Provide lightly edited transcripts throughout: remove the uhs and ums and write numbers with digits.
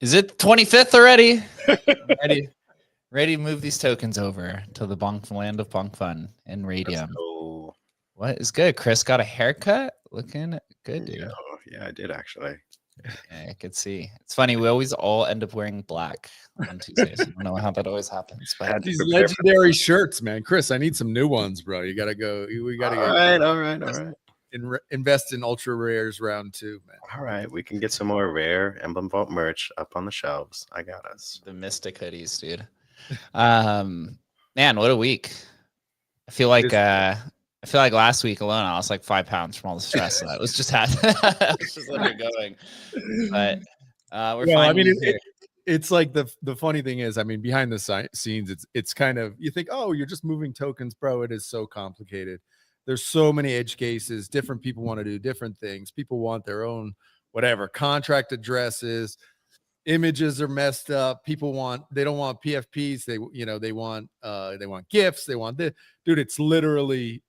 Is it 25th already? ready to move these tokens over to the bonk land of bonk fun and radium. What is good? Chris got a haircut, looking good, dude. Yeah, I did actually. Yeah, I could see. It's funny, we always all end up wearing black on Tuesdays. I don't know how that always happens, but these legendary shirts, man. Chris, I need some new ones, bro. You gotta go. We gotta go. All right. Invest in ultra rares round 2, man. All right, we can get some more rare Emblem Vault merch up on the shelves. I got us. The Mystic hoodies, dude. Man, what a week. I feel like last week alone I lost like 5 pounds from all the stress that I was just had. I was just letting it going. But we're fine. I mean, it's like the funny thing is, I mean, behind the scenes, it's kind of, you think, oh, you're just moving tokens, bro. It is so complicated. There's so many edge cases. Different people want to do different things. People want their own whatever contract addresses. Images are messed up. People they don't want PFPs. They want gifts. They want this. Dude, it's literally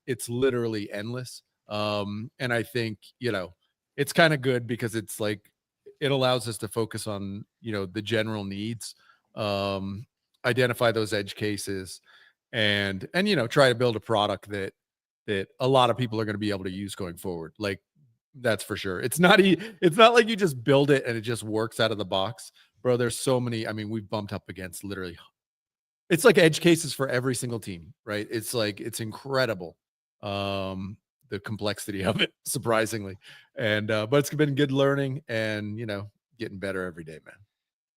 endless. And I think, it's kind of good because it's like, it allows us to focus on, the general needs, identify those edge cases and try to build a product that a lot of people are going to be able to use going forward. Like, that's for sure. It's not like you just build it and it just works out of the box, bro. There's so many. I mean, we've bumped up against literally, it's like edge cases for every single team, right? It's like, it's incredible. The complexity of it, surprisingly. And, but it's been good learning and, getting better every day, man.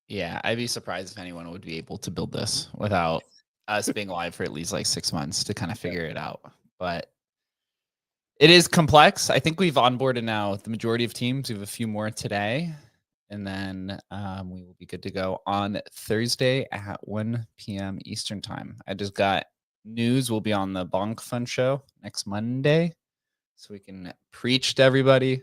Yeah. I'd be surprised if anyone would be able to build this without us being live for at least like 6 months to kind of figure it out. But it is complex. I think we've onboarded now the majority of teams. We have a few more today. And then we will be good to go on Thursday at 1 p.m. Eastern time. I just got news. We'll be on the Bonk Fun show next Monday. So we can preach to everybody.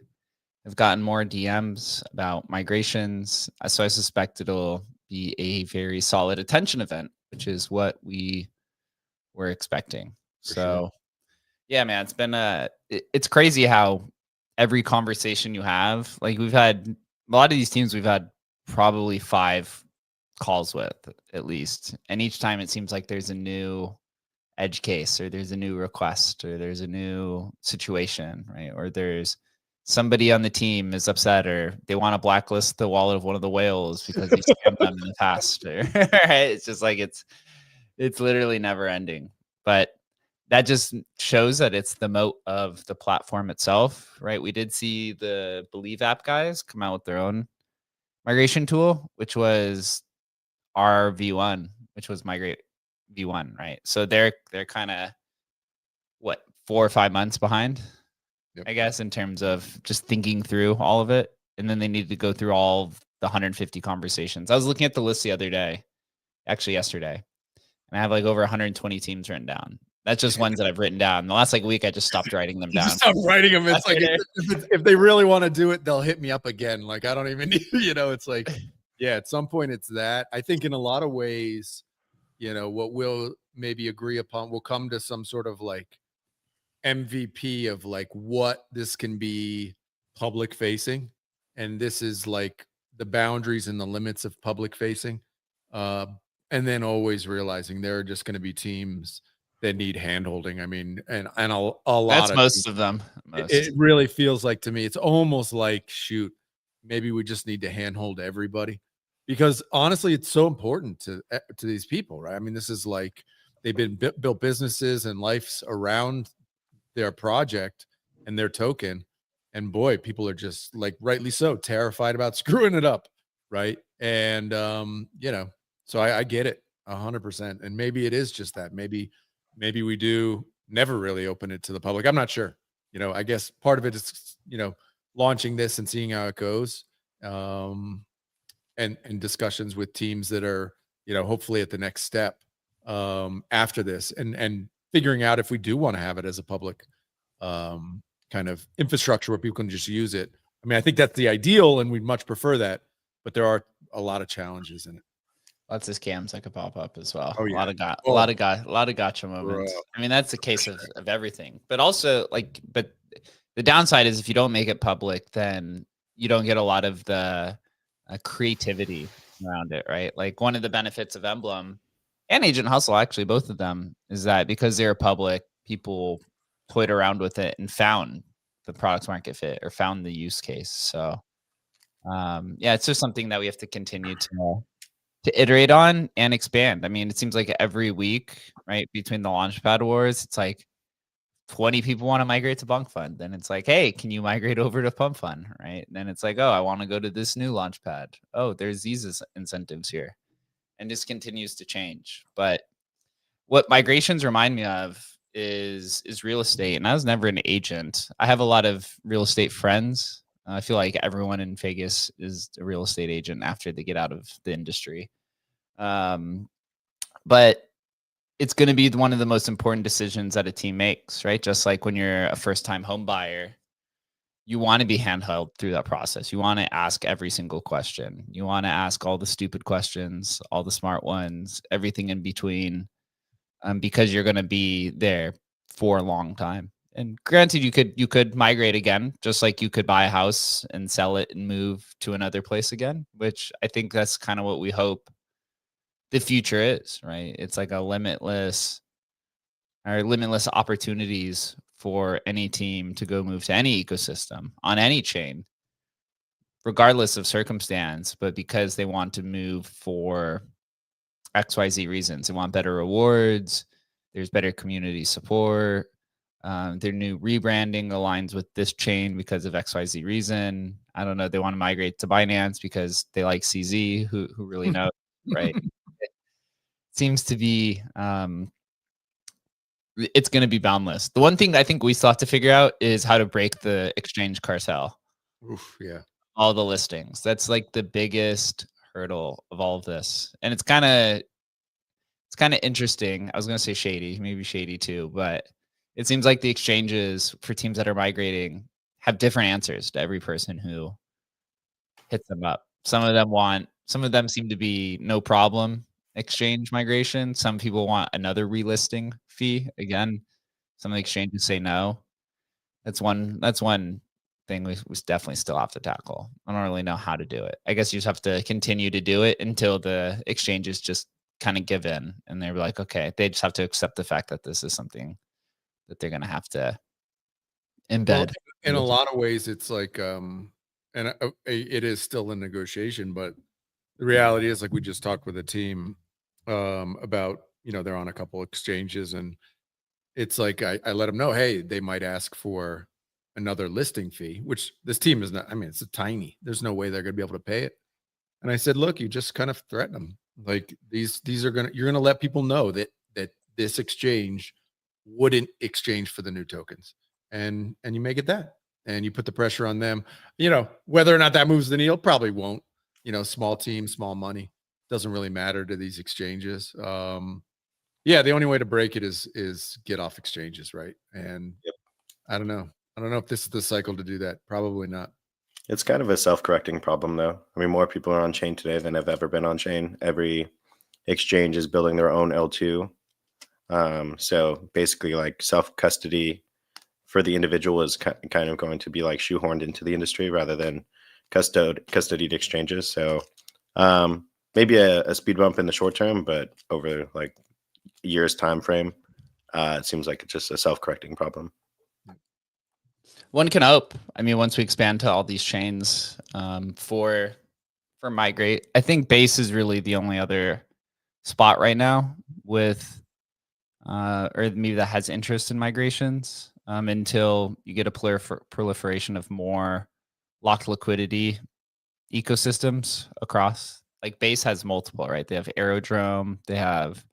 I've gotten more DMs about migrations. So I suspect it'll be a very solid attention event, which is what we were expecting. So yeah, man, it's been it's crazy how every conversation you have, like we've had a lot of these teams, we've had probably 5 calls with at least. And each time it seems like there's a new edge case or there's a new request or there's a new situation, right? Or there's somebody on the team is upset or they want to blacklist the wallet of one of the whales because he scammed them in the past. Or, right? It's just like, it's literally never ending. But that just shows that it's the moat of the platform itself, right? We did see the Believe app guys come out with their own migration tool, which was our V1, which was migrate V1, right? So they're kind of what 4 or 5 months behind, Yep. I guess, in terms of just thinking through all of it. And then they need to go through all of the 150 conversations. I was looking at the list the other day, actually yesterday, and I have like over 120 teams written down. That's just ones that I've written down. The last like week, I just stopped writing them You down. just stop writing them. It's like if they really want to do it, they'll hit me up again. Like I don't even need, it's like, yeah, at some point it's that. I think in a lot of ways, what we'll maybe agree upon, we'll come to some sort of like MVP of like what this can be public facing. And this is like the boundaries and the limits of public facing. And then always realizing there are just going to be teams that need handholding. I mean, and a lot That's of most of them. it really feels like to me, it's almost like, shoot, maybe we just need to handhold everybody, because honestly, it's so important to these people, right? I mean, this is like they've been built businesses and lives around their project and their token, and boy, people are just like rightly so terrified about screwing it up, right? And so I get it 100%, and maybe it is just that. Maybe we do never really open it to the public. I'm not sure. I guess part of it is launching this and seeing how it goes, and discussions with teams that are hopefully at the next step after this, and figuring out if we do want to have it as a public kind of infrastructure where people can just use it. I mean, I think that's the ideal, and we'd much prefer that, but there are a lot of challenges in it. Lots of scams that could pop up as well. Oh, yeah. A lot of gotcha moments. Bro. I mean, that's the case of everything. But also, but the downside is if you don't make it public, then you don't get a lot of the creativity around it, right? Like one of the benefits of Emblem and Agent Hustle, actually, both of them, is that because they're public, people toyed around with it and found the product market fit or found the use case. So, yeah, it's just something that we have to continue to iterate on and expand. I mean, it seems like every week, right, between the Launchpad wars, it's like 20 people want to migrate to Bunk Fund. Then it's like, hey, can you migrate over to Pump Fund, right? And then it's like, oh, I want to go to this new Launchpad. Oh, there's these incentives here. And this continues to change. But what migrations remind me of is real estate. And I was never an agent. I have a lot of real estate friends. I feel like everyone in Vegas is a real estate agent after they get out of the industry. But it's going to be one of the most important decisions that a team makes, right? Just like when you're a first-time home buyer, you want to be handheld through that process. You want to ask every single question. You want to ask all the stupid questions, all the smart ones, everything in between, because you're going to be there for a long time. And granted, you could migrate again, just like you could buy a house and sell it and move to another place again, which I think that's kind of what we hope the future is, right? It's like a limitless opportunities for any team to go move to any ecosystem on any chain, regardless of circumstance, but because they want to move for XYZ reasons. They want better rewards. There's better community support. Their new rebranding aligns with this chain because of XYZ reason. I don't know. They want to migrate to Binance because they like CZ, who really knows, right? It seems to be, it's going to be boundless. The one thing I think we still have to figure out is how to break the exchange cartel. Oof, yeah. All the listings. That's like the biggest hurdle of all of this. And it's kind of interesting. I was going to say shady, maybe shady too, but it seems like the exchanges for teams that are migrating have different answers to every person who hits them up. Some of them seem to be no problem exchange migration. Some people want another relisting fee. Again, some of the exchanges say no. That's one thing we definitely still have to tackle. I don't really know how to do it. I guess you just have to continue to do it until the exchanges just kind of give in and they're like, okay, they just have to accept the fact that this is something that they're going to have to embed. Well, in a lot of ways, it's like, and it is still in negotiation, but the reality is, like we just talked with a team about, they're on a couple exchanges, and it's like I let them know, hey, they might ask for another listing fee, which this team is not. I mean, it's tiny. There's no way they're going to be able to pay it. And I said, look, you just kind of threaten them. Like these are you're gonna let people know that this exchange wouldn't exchange for the new tokens, and you make it that, and you put the pressure on them. Whether or not that moves the needle, probably won't. Small team, small money, doesn't really matter to these exchanges. Yeah, the only way to break it is get off exchanges, right? And Yep. I don't know if this is the cycle to do that. Probably not. It's kind of a self-correcting problem, though. I mean, more people are on chain today than have ever been on chain. Every exchange is building their own L2. So basically, like self-custody for the individual is kind of going to be like shoehorned into the industry rather than custodied exchanges. So maybe a speed bump in the short term, but over like years time frame, it seems like it's just a self-correcting problem. One can hope. I mean, once we expand to all these chains for migrate, I think Base is really the only other spot right now with or maybe that has interest in migrations until you get a proliferation of more locked liquidity ecosystems across. Like Base has multiple, right? They have Aerodrome, they have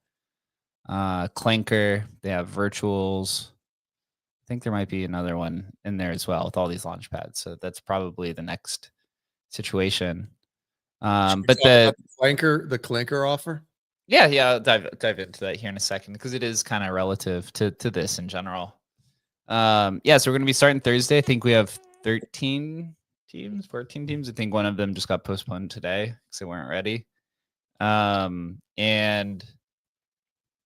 Clanker, they have Virtuals. I think there might be another one in there as well with all these launch pads. So that's probably the next situation. But the clanker offer. Yeah, I'll dive into that here in a second because it is kind of relative to this in general. Yeah, so we're gonna be starting Thursday. I think we have 13 teams, 14 teams. I think one of them just got postponed today because they weren't ready. And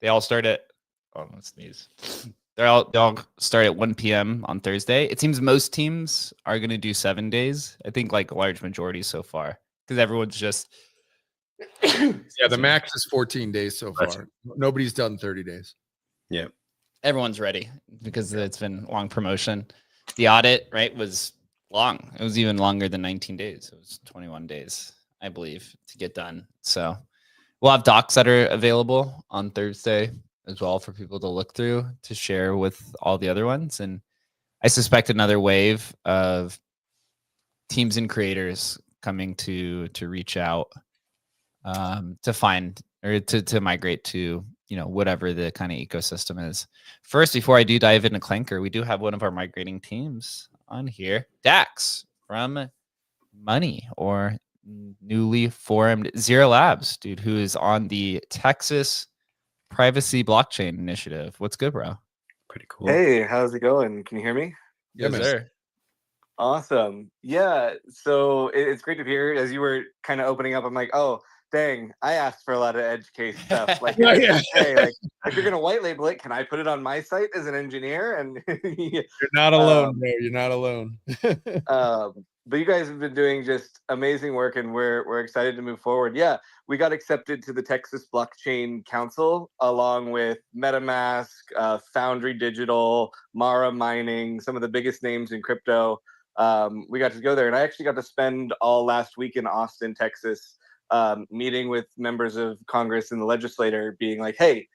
they all start at let's sneeze. They all start at 1 p.m. on Thursday. It seems most teams are going to do 7 days. I think like a large majority so far because everyone's just. Yeah, the max is 14 days so far. Nobody's done 30 days. Yeah. Everyone's ready because it's been long promotion. The audit, right, was long. It was even longer than 19 days. It was 21 days, I believe, to get done. So we'll have docs that are available on Thursday as well for people to look through to share with all the other ones. And I suspect another wave of teams and creators coming to reach out to find or to migrate to, whatever the kind of ecosystem is. First, before I do dive into Clanker, we do have one of our migrating teams on here, Dax from Money or newly formed Zero Labs, dude, who is on the Texas Privacy Blockchain Initiative. What's good, bro? Pretty cool. Hey, how's it going? Can you hear me? Yes, sir. Awesome. Yeah. So it's great to hear. As you were kind of opening up, I'm like, oh, dang, I asked for a lot of edge case stuff. Like, hey, like if you're gonna white label it, can I put it on my site as an engineer? And you're not alone, bro. You're not alone. But you guys have been doing just amazing work, and we're excited to move forward. Yeah, we got accepted to the Texas Blockchain Council along with MetaMask, Foundry Digital, Mara Mining, some of the biggest names in crypto. We got to go there, and I actually got to spend all last week in Austin, Texas, meeting with members of Congress and the legislator, being like, hey,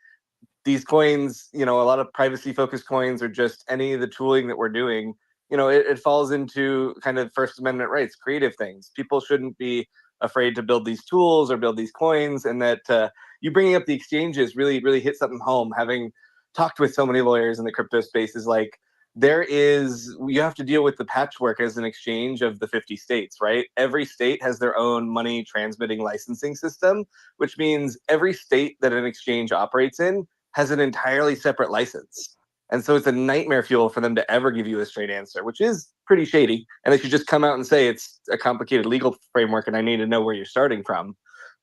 these coins, a lot of privacy focused coins or just any of the tooling that we're doing, it falls into kind of First Amendment rights, creative things. People shouldn't be afraid to build these tools or build these coins, and that you bringing up the exchanges really, really hit something home. Having talked with so many lawyers in the crypto space is like, you have to deal with the patchwork as an exchange of the 50 states, right? Every state has their own money transmitting licensing system, which means every state that an exchange operates in has an entirely separate license. And so it's a nightmare fuel for them to ever give you a straight answer, which is pretty shady. And they should just come out and say it's a complicated legal framework and I need to know where you're starting from.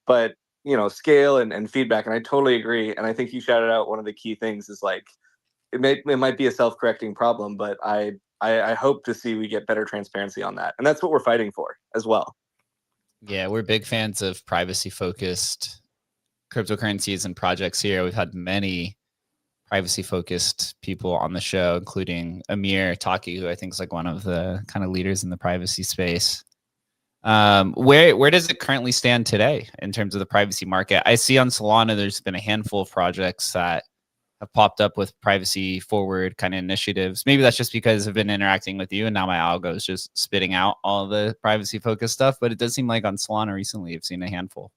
But, scale and feedback. And I totally agree. And I think you shouted out one of the key things is like, it might be a self-correcting problem, but I hope to see we get better transparency on that. And that's what we're fighting for as well. Yeah, we're big fans of privacy-focused cryptocurrencies and projects here. We've had many privacy-focused people on the show, including Amir Taki, who I think is like one of the kind of leaders in the privacy space. Where does it currently stand today in terms of the privacy market? I see on Solana there's been a handful of projects that have popped up with privacy forward kind of initiatives. Maybe that's just because I've been interacting with you and now my algo is just spitting out all the privacy focused stuff. But it does seem like on Solana recently, I've seen a handful.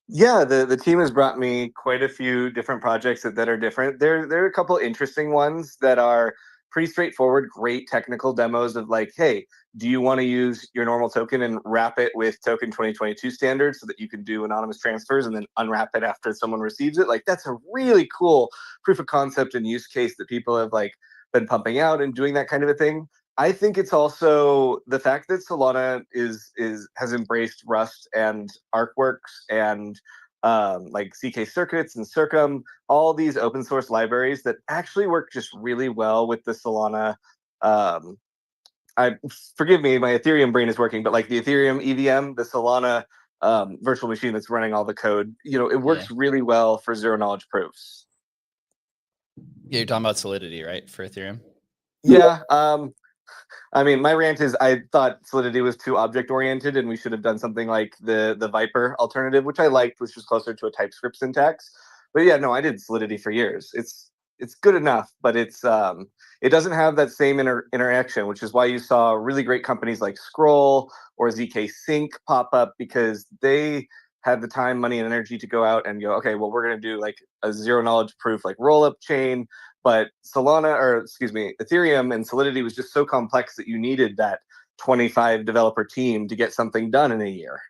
Yeah, the team has brought me quite a few different projects that are different. There are a couple interesting ones that are pretty straightforward, great technical demos of like, hey, do you want to use your normal token and wrap it with token 2022 standards so that you can do anonymous transfers and then unwrap it after someone receives it? Like that's a really cool proof of concept and use case that people have like been pumping out and doing that kind of a thing. I think it's also the fact that Solana is has embraced Rust and ArcWorks and like CK circuits and Circum, all these open source libraries that actually work just really well with the Solana. Um, I forgive me, my Ethereum brain is working, but like the Ethereum EVM, the Solana virtual machine that's running all the code, you know, it works really well for zero knowledge proofs. Yeah, you're talking about Solidity, right, for Ethereum? Yeah. I mean, my rant is I thought Solidity was too object oriented, and we should have done something like the Viper alternative, which I liked, which was closer to a TypeScript syntax. But yeah, no, I did Solidity for years. It's good enough, but it doesn't have that same interaction, which is why you saw really great companies like Scroll or ZK Sync pop up because they had the time, money, and energy to go out and go, okay, well, we're going to do like a zero knowledge proof, like roll up chain. But Solana, or excuse me, Ethereum and Solidity was just so complex that you needed that 25 developer team to get something done in a year.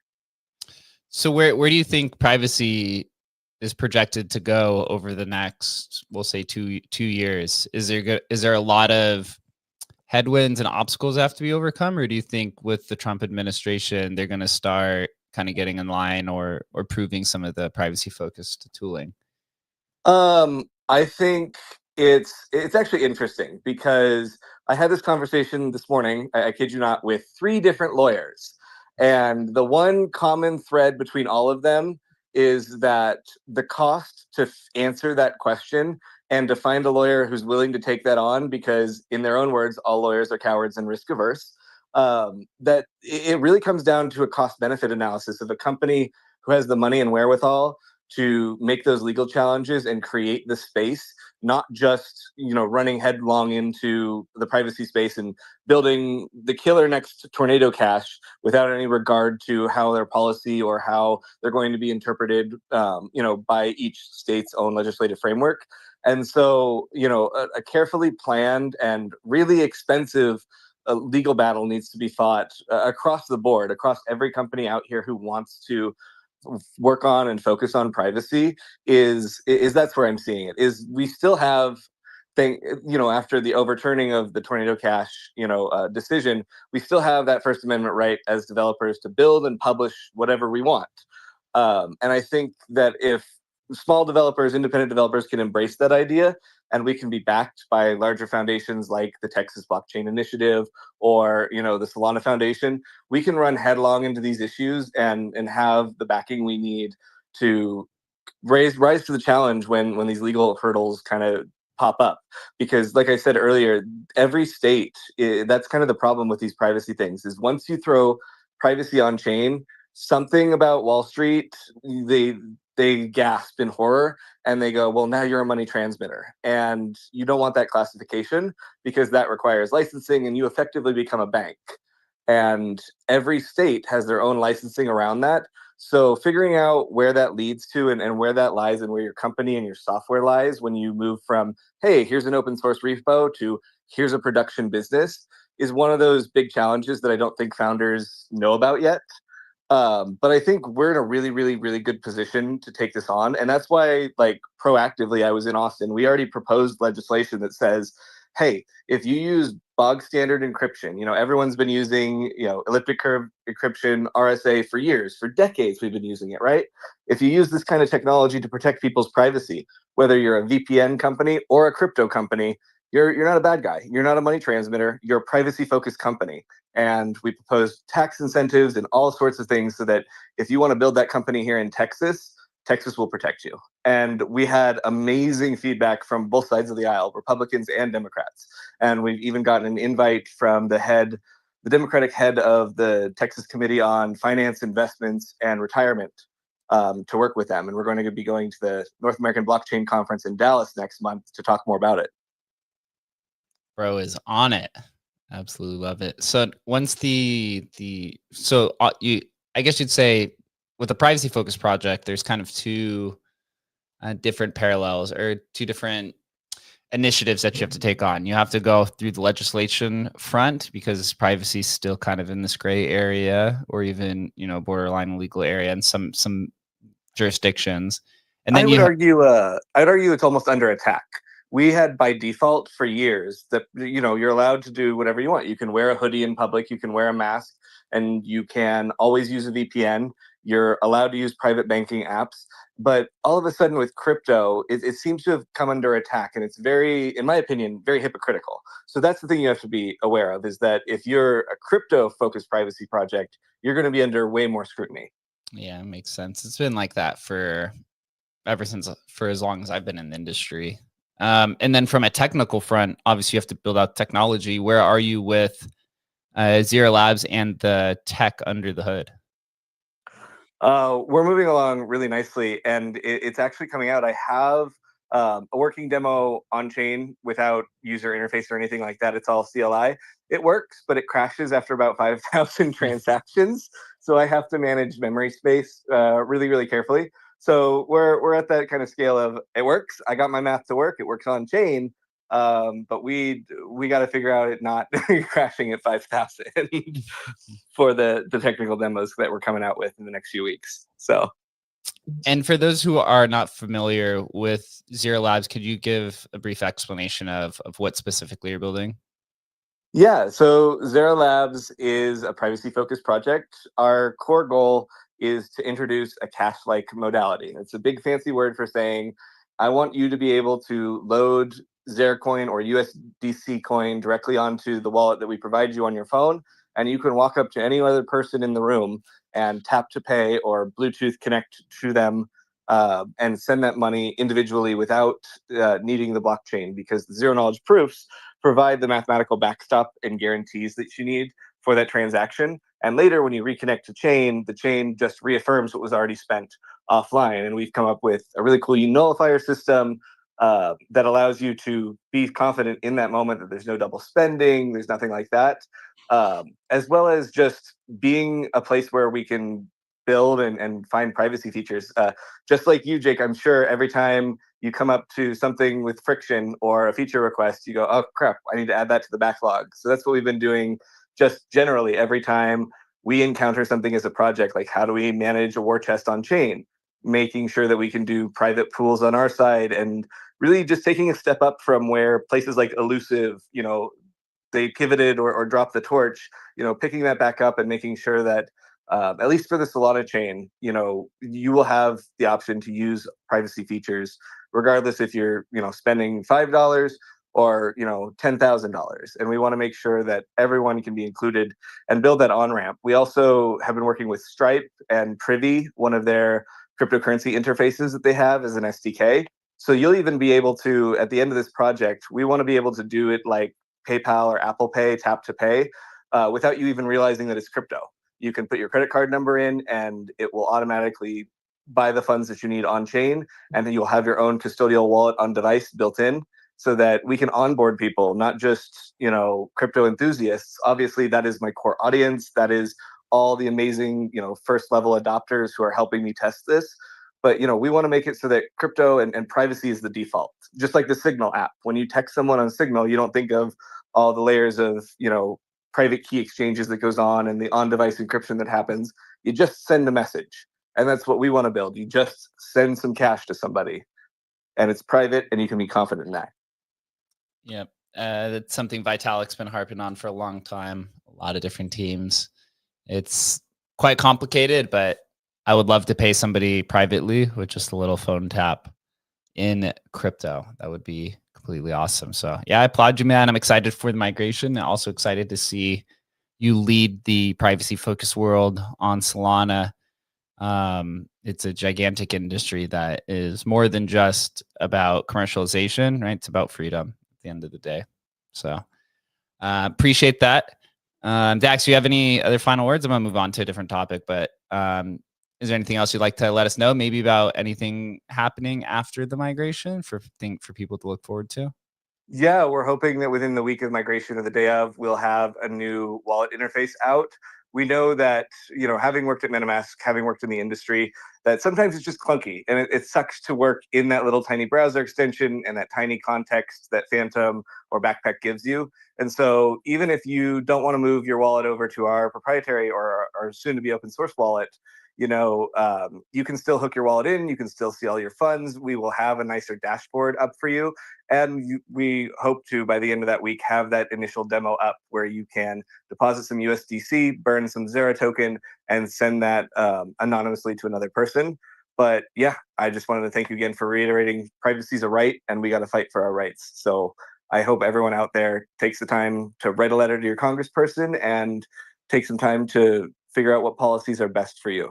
So where do you think privacy is projected to go over the next, we'll say 2 years? Is there a lot of headwinds and obstacles that have to be overcome, or do you think with the Trump administration they're going to start kind of getting in line or proving some of the privacy focused tooling? I think it's actually interesting because I had this conversation this morning, I kid you not, with 3 different lawyers. And the one common thread between all of them is that the cost to answer that question and to find a lawyer who's willing to take that on, because in their own words, all lawyers are cowards and risk averse, that it really comes down to a cost benefit analysis of a company who has the money and wherewithal to make those legal challenges and create the space, not just running headlong into the privacy space and building the killer next tornado cash without any regard to how their policy or how they're going to be interpreted by each state's own legislative framework. And so a carefully planned and really expensive legal battle needs to be fought across the board, across every company out here who wants to work on and focus on privacy. Is that's where I'm seeing it. Is we still have after the overturning of the tornado cash decision, we still have that First Amendment right as developers to build and publish whatever we want. And I think that if small developers, independent developers can embrace that idea, and we can be backed by larger foundations like the Texas Blockchain Initiative or the Solana Foundation, we can run headlong into these issues and have the backing we need to rise to the challenge when these legal hurdles kind of pop up. Because like I said earlier, every state, that's kind of the problem with these privacy things, is once you throw privacy on chain, something about Wall Street, they gasp in horror and they go, well, now you're a money transmitter. And you don't want that classification because that requires licensing and you effectively become a bank. And every state has their own licensing around that. So figuring out where that leads to and where that lies and where your company and your software lies when you move from, hey, here's an open source repo to here's a production business is one of those big challenges that I don't think founders know about yet. But I think we're in a really, really, really good position to take this on. And that's why, like, proactively, I was in Austin. We already proposed legislation that says, hey, if you use bog standard encryption, everyone's been using, elliptic curve encryption, RSA for years, for decades, we've been using it, right? If you use this kind of technology to protect people's privacy, whether you're a VPN company or a crypto company, you're not a bad guy. You're not a money transmitter. You're a privacy focused company. And we proposed tax incentives and all sorts of things so that if you want to build that company here in Texas, Texas will protect you. And we had amazing feedback from both sides of the aisle, Republicans and Democrats. And we've even gotten an invite from the Democratic head of the Texas Committee on Finance, Investments, and Retirement to work with them. And we're going to be going to the North American Blockchain Conference in Dallas next month to talk more about it. Bro is on it. Absolutely love it. So once I guess you'd say with a privacy focused project, there's kind of two different parallels or two different initiatives that you have to take on. You have to go through the legislation front because privacy is still kind of in this gray area or even, borderline legal area in some jurisdictions. And then I'd argue it's almost under attack. We had by default for years that, you're allowed to do whatever you want. You can wear a hoodie in public, you can wear a mask, and you can always use a VPN. You're allowed to use private banking apps. But all of a sudden with crypto, it seems to have come under attack. And it's very, in my opinion, very hypocritical. So that's the thing you have to be aware of, is that if you're a crypto-focused privacy project, you're going to be under way more scrutiny. Yeah, it makes sense. It's been like that for as long as I've been in the industry. And then from a technical front, obviously you have to build out technology. Where are you with Zero Labs and the tech under the hood? We're moving along really nicely, and it's actually coming out. I have a working demo on chain without user interface or anything like that. It's all CLI. It works, but it crashes after about 5,000 transactions. So I have to manage memory space really, really carefully. So we're at that kind of scale of it works. I got my math to work. It works on chain. But we got to figure out it not crashing at 5,000 for the technical demos that we're coming out with in the next few weeks. So, and for those who are not familiar with Zero Labs, could you give a brief explanation of what specifically you're building? Yeah, so Zero Labs is a privacy-focused project. Our core goal is to introduce a cash-like modality. It's a big fancy word for saying, I want you to be able to load Zeracoin or USDC coin directly onto the wallet that we provide you on your phone, and you can walk up to any other person in the room and tap to pay or Bluetooth connect to them and send that money individually without needing the blockchain, because the zero-knowledge proofs provide the mathematical backstop and guarantees that you need for that transaction. And later, when you reconnect to chain, the chain just reaffirms what was already spent offline. And we've come up with a really cool nullifier system that allows you to be confident in that moment that there's no double spending, there's nothing like that, as well as just being a place where we can build and find privacy features. Just like you, Jake, I'm sure every time you come up to something with friction or a feature request, you go, oh crap, I need to add that to the backlog. So that's what we've been doing just generally every time we encounter something as a project. Like, how do we manage a war chest on chain? Making sure that we can do private pools on our side, and really just taking a step up from where places like Elusive, they pivoted or dropped the torch, picking that back up and making sure that at least for the Solana chain, you will have the option to use privacy features, regardless if you're, spending $5 or, $10,000. And we want to make sure that everyone can be included and build that on-ramp. We also have been working with Stripe and Privy, one of their cryptocurrency interfaces that they have as an SDK. So you'll even be able to, at the end of this project, we want to be able to do it like PayPal or Apple Pay, tap to pay, without you even realizing that it's crypto. You can put your credit card number in and it will automatically buy the funds that you need on chain. And then you'll have your own custodial wallet on device built in, so that we can onboard people, not just, crypto enthusiasts. Obviously, that is my core audience. That is all the amazing, first level adopters who are helping me test this. But, we want to make it so that crypto and privacy is the default, just like the Signal app. When you text someone on Signal, you don't think of all the layers of, private key exchanges that goes on and the on-device encryption that happens. You just send a message. And that's what we want to build. You just send some cash to somebody, and it's private, and you can be confident in that. Yep. That's something Vitalik's been harping on for a long time. A lot of different teams. It's quite complicated, but I would love to pay somebody privately with just a little phone tap in crypto. That would be completely awesome. So yeah, I applaud you, man. I'm excited for the migration. I'm also excited to see you lead the privacy focused world on Solana. It's a gigantic industry that is more than just about commercialization, right? It's about freedom at the end of the day. So appreciate that. Dax, do you have any other final words? I'm gonna move on to a different topic, but is there anything else you'd like to let us know? Maybe about anything happening after the migration for people to look forward to? Yeah, we're hoping that within the week of migration or the day of, we'll have a new wallet interface out. we know that, you know, having worked at MetaMask, having worked in the industry, that sometimes it's just clunky and it sucks to work in that little tiny browser extension and that tiny context that Phantom or Backpack gives you. And so even if you don't want to move your wallet over to our proprietary or our soon to be open source wallet, you know, you can still hook your wallet in, you can still see all your funds. We will have a nicer dashboard up for you. And we hope to, by the end of that week, have that initial demo up where you can deposit some USDC, burn some Zera token, and send that anonymously to another person. But yeah, I just wanted to thank you again for reiterating privacy is a right and we got to fight for our rights. So I hope everyone out there takes the time to write a letter to your congressperson and take some time to figure out what policies are best for you.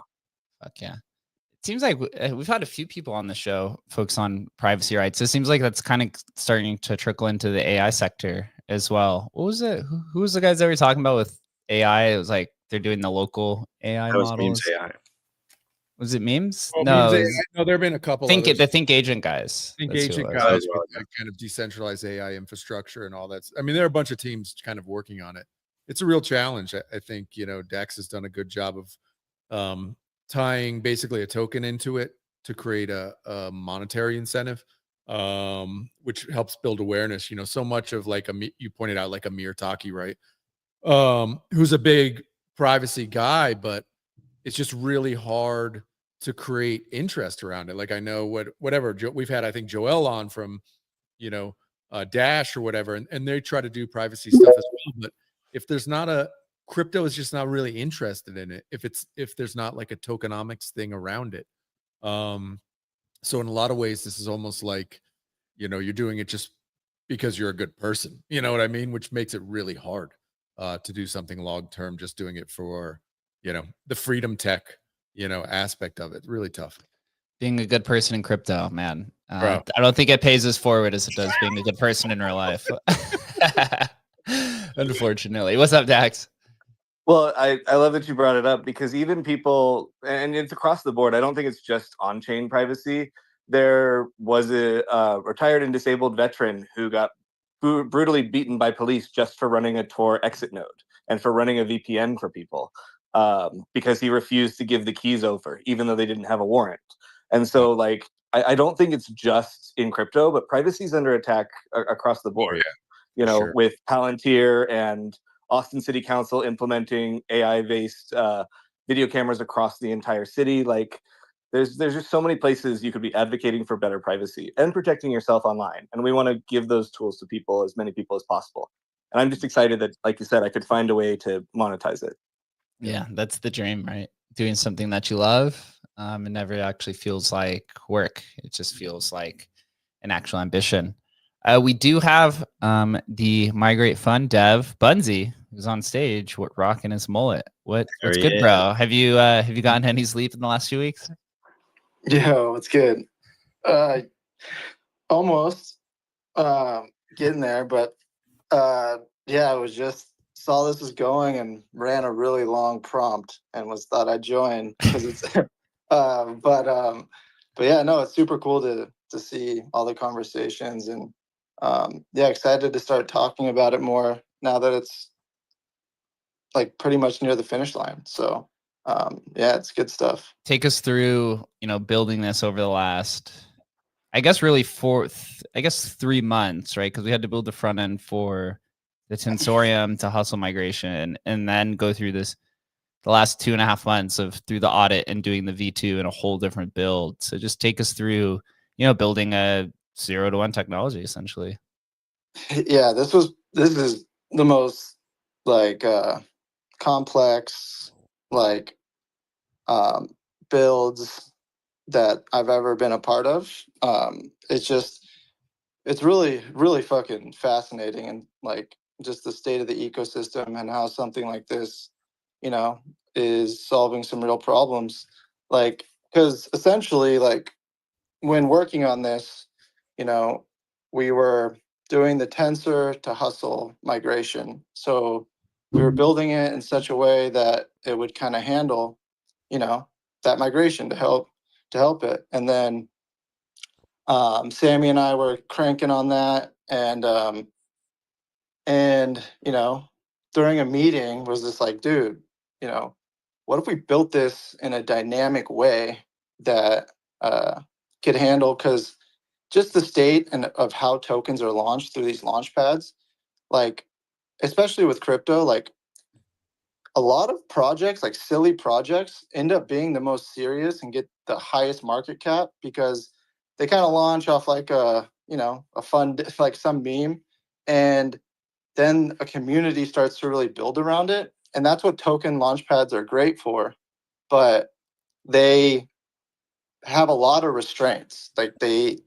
Fuck yeah. It seems like we've had a few people on the show focus on privacy rights. It seems like that's kind of starting to trickle into the AI sector as well. What was it? Who was the guys that we were talking about with AI? It was like they're doing the local AI That was models. Memes AI. Was it memes? Well, no, Memes AI, no, there have been a couple. the Think Agent guys. Think That's who it Agent was. guys with that kind of decentralized AI infrastructure and all that. I mean, there are a bunch of teams kind of working on it. It's a real challenge. I think, you know, Dex has done a good job of tying basically a token into it to create a monetary incentive, which helps build awareness. You know, so much of like you pointed out, like Amir Taki, right? Who's a big privacy guy, but it's just really hard to create interest around it. Like I know whatever we've had, I think Joel on from, you know, Dash or whatever, and they try to do privacy stuff as well. But if there's not a crypto is just not really interested in it if there's not like a tokenomics thing around it. So in a lot of ways, this is almost like, you know, you're doing it just because you're a good person, you know what I mean? Which makes it really hard to do something long term, just doing it for, you know, the freedom tech, you know, aspect of it. Really tough. Being a good person in crypto, man. Bro. I don't think it pays as forward as it does being a good person in real life. Unfortunately. What's up, Dax? Well, I love that you brought it up because even people, and it's across the board, I don't think it's just on-chain privacy. There was a retired and disabled veteran who got brutally beaten by police just for running a Tor exit node and for running a VPN for people because he refused to give the keys over, even though they didn't have a warrant. And so, like, I don't think it's just in crypto, but privacy is under attack across the board. Oh, yeah. You know, Sure. with Palantir and Austin City Council implementing AI-based video cameras across the entire city. Like, there's just so many places you could be advocating for better privacy and protecting yourself online. And we want to give those tools to people, as many people as possible. And I'm just excited that, like you said, I could find a way to monetize it. Yeah, that's the dream, right? Doing something that you love. It never actually feels like work. It just feels like an actual ambition. We do have the Migrate Fund dev Bunzi, who's on stage, rocking his mullet. What's good, bro? Have you gotten any sleep in the last few weeks? Yo, what's good? Almost getting there, but yeah, I was just saw this was going and ran a really long prompt and thought I'd join because it's but yeah, no, it's super cool to see all the conversations and yeah, excited to start talking about it more now that it's like pretty much near the finish line. So yeah, it's good stuff. Take us through, you know, building this over the last, I guess, really 3 months, right? Because we had to build the front end for the Tensorium to Hustle migration, and then go through the last 2.5 months through the audit and doing the V2 and a whole different build. So just take us through, you know, building a 0 to 1 technology essentially. Yeah, this is the most like complex like builds that I've ever been a part of. It's really fucking fascinating, and like just the state of the ecosystem and how something like this, you know, is solving some real problems. Like, because essentially, like when working on this, you know, we were doing the tensor to hustle migration. So we were building it in such a way that it would kind of handle, you know, that migration to help it. And then Sammy and I were cranking on that, and you know, during a meeting was just like, dude, you know, what if we built this in a dynamic way that could handle, because just the state and of how tokens are launched through these launch pads, like especially with crypto, like a lot of projects, like silly projects, end up being the most serious and get the highest market cap because they kind of launch off like a, you know, a fun, like some meme, and then a community starts to really build around it. And that's what token launch pads are great for. But they have a lot of restraints. Like they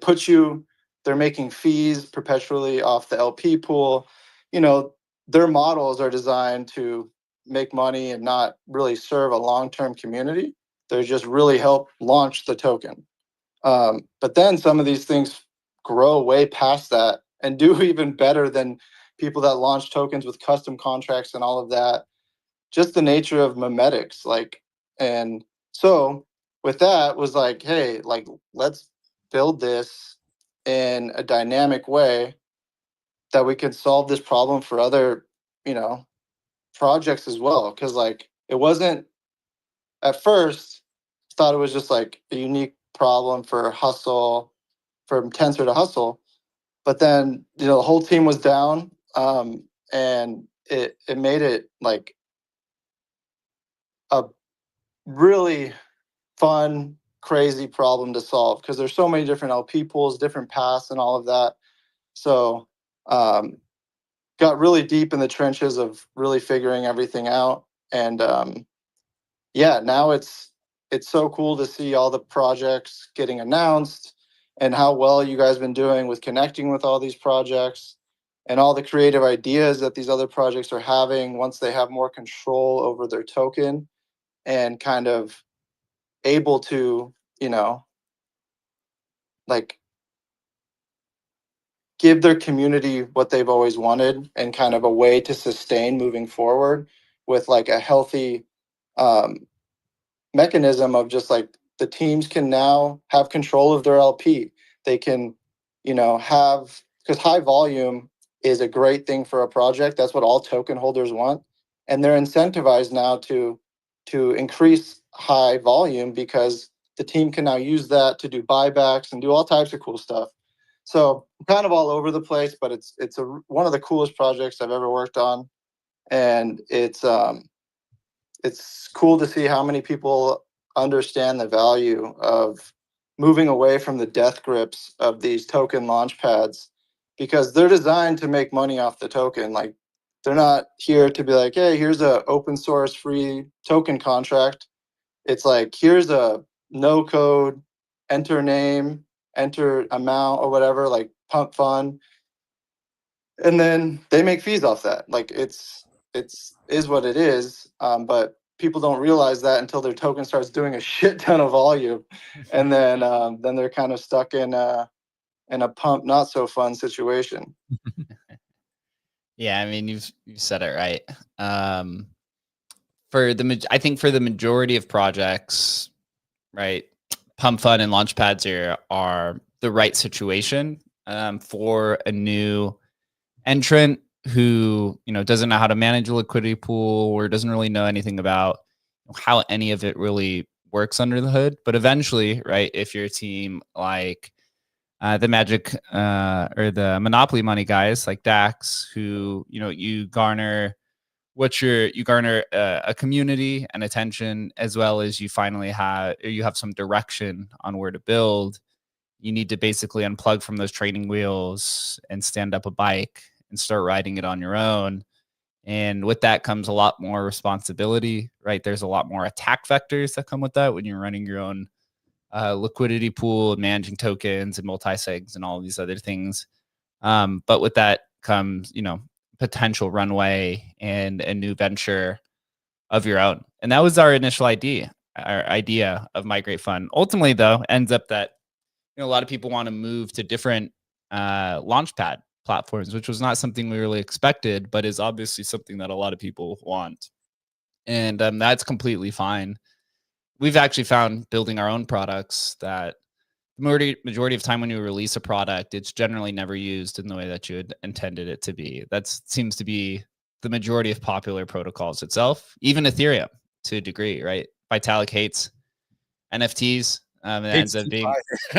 put you, they're making fees perpetually off the LP pool. You know, their models are designed to make money and not really serve a long-term community. They just really help launch the token. But then some of these things grow way past that and do even better than people that launch tokens with custom contracts and all of that. Just the nature of memetics, like, and so with that was like, hey, like let's build this in a dynamic way that we could solve this problem for other, you know, projects as well. Because like it wasn't at first thought it was just like a unique problem for hustle, from Tensor to hustle, but then you know the whole team was down, and it made it like a really fun, crazy problem to solve because there's so many different LP pools, different paths, and all of that. So got really deep in the trenches of really figuring everything out, and yeah, now it's so cool to see all the projects getting announced and how well you guys been doing with connecting with all these projects and all the creative ideas that these other projects are having once they have more control over their token and kind of able to, you know, like give their community what they've always wanted and kind of a way to sustain moving forward with like a healthy um, mechanism of just like the teams can now have control of their LP. They can, you know, have, because high volume is a great thing for a project. That's what all token holders want. And they're incentivized now to increase high volume because the team can now use that to do buybacks and do all types of cool stuff. So kind of all over the place, but it's one of the coolest projects I've ever worked on. And it's cool to see how many people understand the value of moving away from the death grips of these token launch pads because they're designed to make money off the token. Like they're not here to be like, hey, here's a open source free token contract. It's like, here's a no code, enter name, enter amount or whatever, like pump fund. And then they make fees off that. Like it's is what it is. But people don't realize that until their token starts doing a shit ton of volume, and then they're kind of stuck in a pump not so fun situation. Yeah, I mean you've said it right. I think for the majority of projects, right, pump fund and launch pads are the right situation for a new entrant who, you know, doesn't know how to manage a liquidity pool or doesn't really know anything about how any of it really works under the hood. But eventually, right, if you're a team like the Magic or the Monopoly Money guys like Dax, who, you know, you garner a community and attention, as well as you have some direction on where to build. You need to basically unplug from those training wheels and stand up a bike and start riding it on your own. And with that comes a lot more responsibility, right? There's a lot more attack vectors that come with that when you're running your own liquidity pool, managing tokens and multi-sigs and all of these other things. But with that comes, you know, potential runway and a new venture of your own. And that was our initial idea of Migrate Fund. Ultimately, though, ends up that, you know, a lot of people want to move to different launchpad platforms, which was not something we really expected, but is obviously something that a lot of people want. And that's completely fine. We've actually found building our own products that the majority of time when you release a product, it's generally never used in the way that you had intended it to be. That seems to be the majority of popular protocols itself, even Ethereum to a degree, right? Vitalik hates NFTs. It ends up being,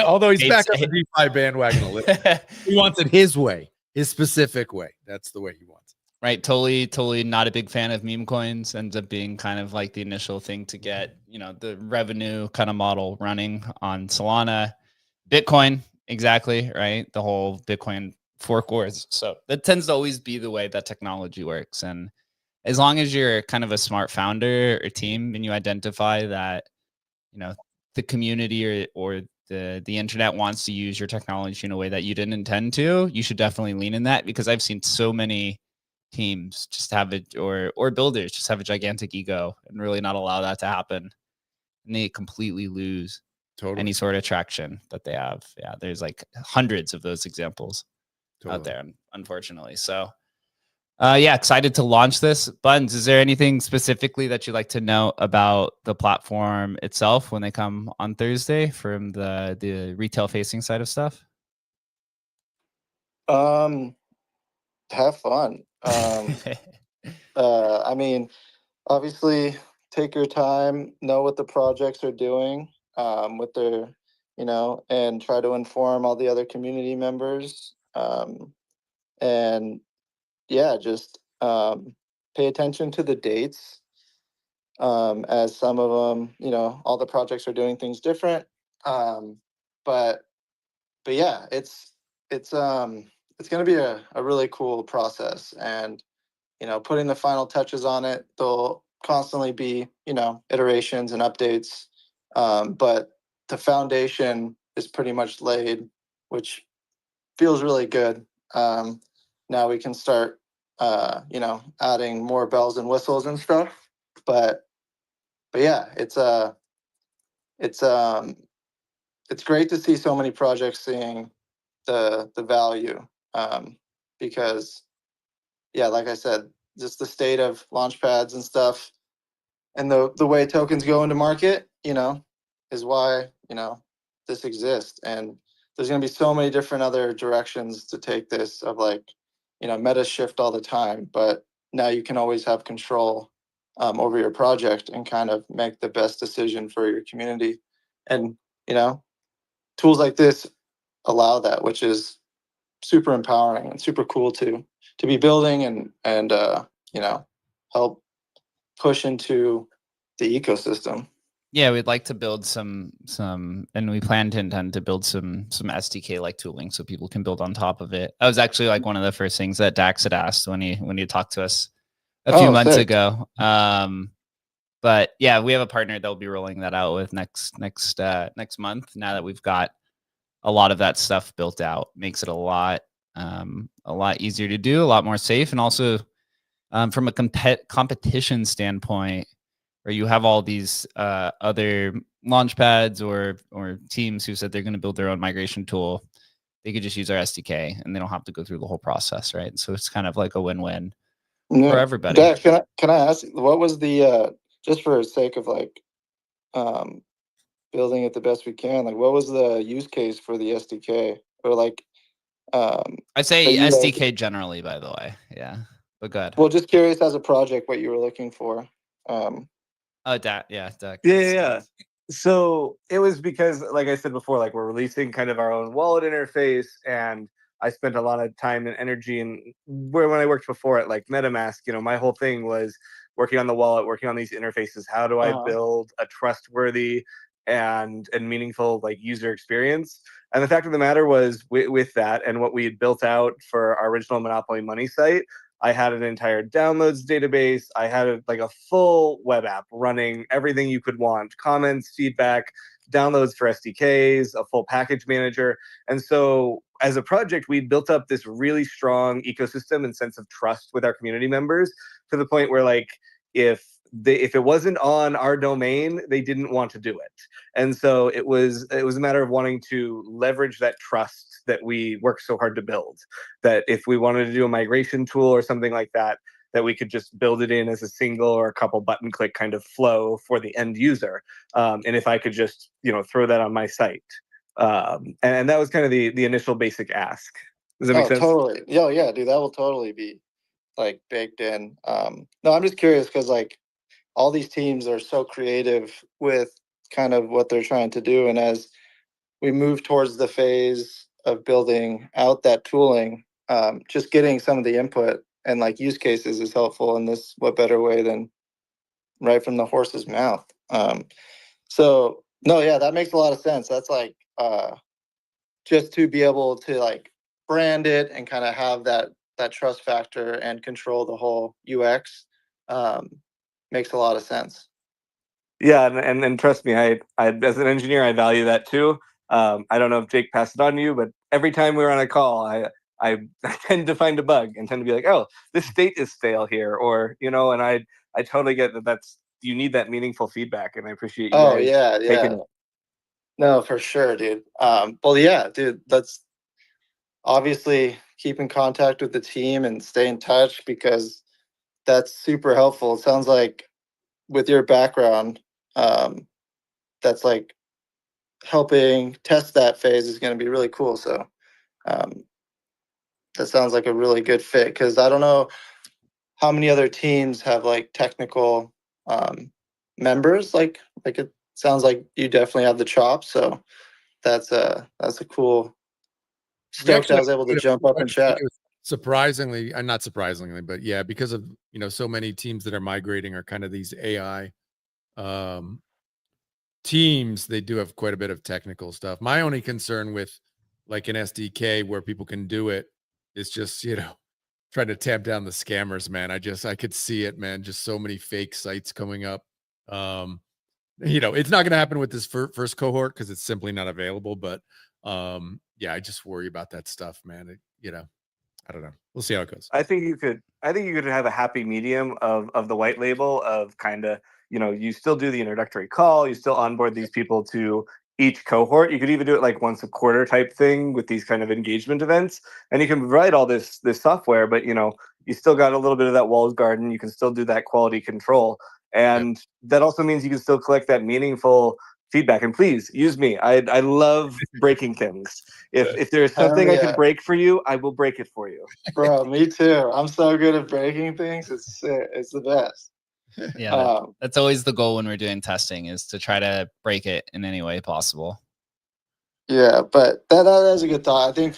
although he's back on the DeFi bandwagon a little. He wants it his way, his specific way. That's the way he wants it. Right. Totally not a big fan of meme coins. Ends up being kind of like the initial thing to get, the revenue kind of model running on Solana. Bitcoin, exactly, right? The whole Bitcoin fork wars. So that tends to always be the way that technology works. And as long as you're kind of a smart founder or team and you identify that, the community or the internet wants to use your technology in a way that you didn't intend to, you should definitely lean in that, because I've seen so many teams just have it, or builders just have a gigantic ego and really not allow that to happen. And they completely lose any sort of traction that they have. Yeah, there's like hundreds of those examples out there, unfortunately. So excited to launch this. Buns, is there anything specifically that you'd like to know about the platform itself when they come on Thursday from the retail facing side of stuff? Have fun. I mean, obviously take your time, know what the projects are doing, with their, and try to inform all the other community members. And yeah, just pay attention to the dates, as some of them, all the projects are doing things different. But yeah, it's going to be a really cool process, and putting the final touches on it. There'll constantly be iterations and updates, but the foundation is pretty much laid, which feels really good. Now we can start adding more bells and whistles and stuff. But yeah, it's great to see so many projects seeing the value, because yeah, like I said, just the state of launch pads and stuff, and the way tokens go into market, is why this exists. And there's going to be so many different other directions to take this, of like, meta shift all the time, but now you can always have control over your project and kind of make the best decision for your community. And tools like this allow that, which is super empowering and super cool to be building and help push into the ecosystem. Yeah, we'd like to build some, and we plan to intend to build some SDK like tooling so people can build on top of it. That was actually like one of the first things that Dax had asked when he talked to us a few months ago. But yeah, we have a partner that will be rolling that out with next month. Now that we've got a lot of that stuff built out, makes it a lot easier to do, a lot more safe, and also from a competition standpoint, where you have all these other launch pads or teams who said they're going to build their own migration tool, they could just use our SDK and they don't have to go through the whole process, right? So it's kind of like a win-win for everybody. Dax, can I ask, what was the just for the sake of like building it the best we can, like what was the use case for the SDK, or like I'd say SDK generally, by the way. Yeah, but good. Well, just curious as a project what you were looking for. Yeah. So it was because, like I said before, like we're releasing kind of our own wallet interface, and I spent a lot of time and energy and when I worked before at like MetaMask, my whole thing was working on the wallet, working on these interfaces. How do I build a trustworthy and meaningful like user experience? And the fact of the matter was, with that and what we had built out for our original Monopoly Money site, I had an entire downloads database. I had a full web app running everything you could want: comments, feedback, downloads for SDKs, a full package manager. And so as a project, we built up this really strong ecosystem and sense of trust with our community members, to the point where like if it wasn't on our domain, they didn't want to do it. And so it was a matter of wanting to leverage that trust that we worked so hard to build, that if we wanted to do a migration tool or something like that, that we could just build it in as a single or a couple button click kind of flow for the end user. And if I could just, throw that on my site. And that was kind of the initial basic ask. Does that make sense? Totally. Yeah, dude, that will totally be like baked in. No, I'm just curious because like all these teams are so creative with kind of what they're trying to do, and as we move towards the phase of building out that tooling, just getting some of the input and like use cases is helpful. And this, what better way than right from the horse's mouth? So no, yeah, that makes a lot of sense. That's like just to be able to like brand it and kind of have that trust factor and control the whole UX makes a lot of sense. Yeah, and trust me, I as an engineer, I value that too. I don't know if Jake passed it on to you, but every time we're on a call, I tend to find a bug and tend to be like, oh, this state is stale here, or and I totally get that. That's you need that meaningful feedback, and I appreciate you Oh guys yeah, taking yeah. it. No, for sure, dude. Well, yeah, dude. That's obviously keep in contact with the team and stay in touch because that's super helpful. It sounds like with your background, that's like helping test that phase is going to be really cool. So um, that sounds like a really good fit because I don't know how many other teams have like technical members. Like it sounds like you definitely have the chops. So that's a cool. We Stoked I actually was able to jump up and chat. surprisingly, and not surprisingly, but yeah, because of so many teams that are migrating are kind of these AI um, teams. They do have quite a bit of technical stuff. My only concern with like an SDK where people can do it is just trying to tamp down the scammers, man. I could see it, man. Just so many fake sites coming up. It's not going to happen with this first cohort because it's simply not available. But yeah, I just worry about that stuff, man. I don't know. We'll see how it goes. I think you could have a happy medium of the white label of kind of, you still do the introductory call, you still onboard these people to each cohort. You could even do it like once a quarter type thing with these kind of engagement events. And you can provide all this software, but you still got a little bit of that walled garden. You can still do that quality control. And that also means you can still collect that meaningful feedback. And please use me. I love breaking things. If there's something I can break for you, I will break it for you. Bro, me too. I'm so good at breaking things. It's sick. It's the best. Yeah, that's always the goal when we're doing testing, is to try to break it in any way possible. Yeah, but that is a good thought. I think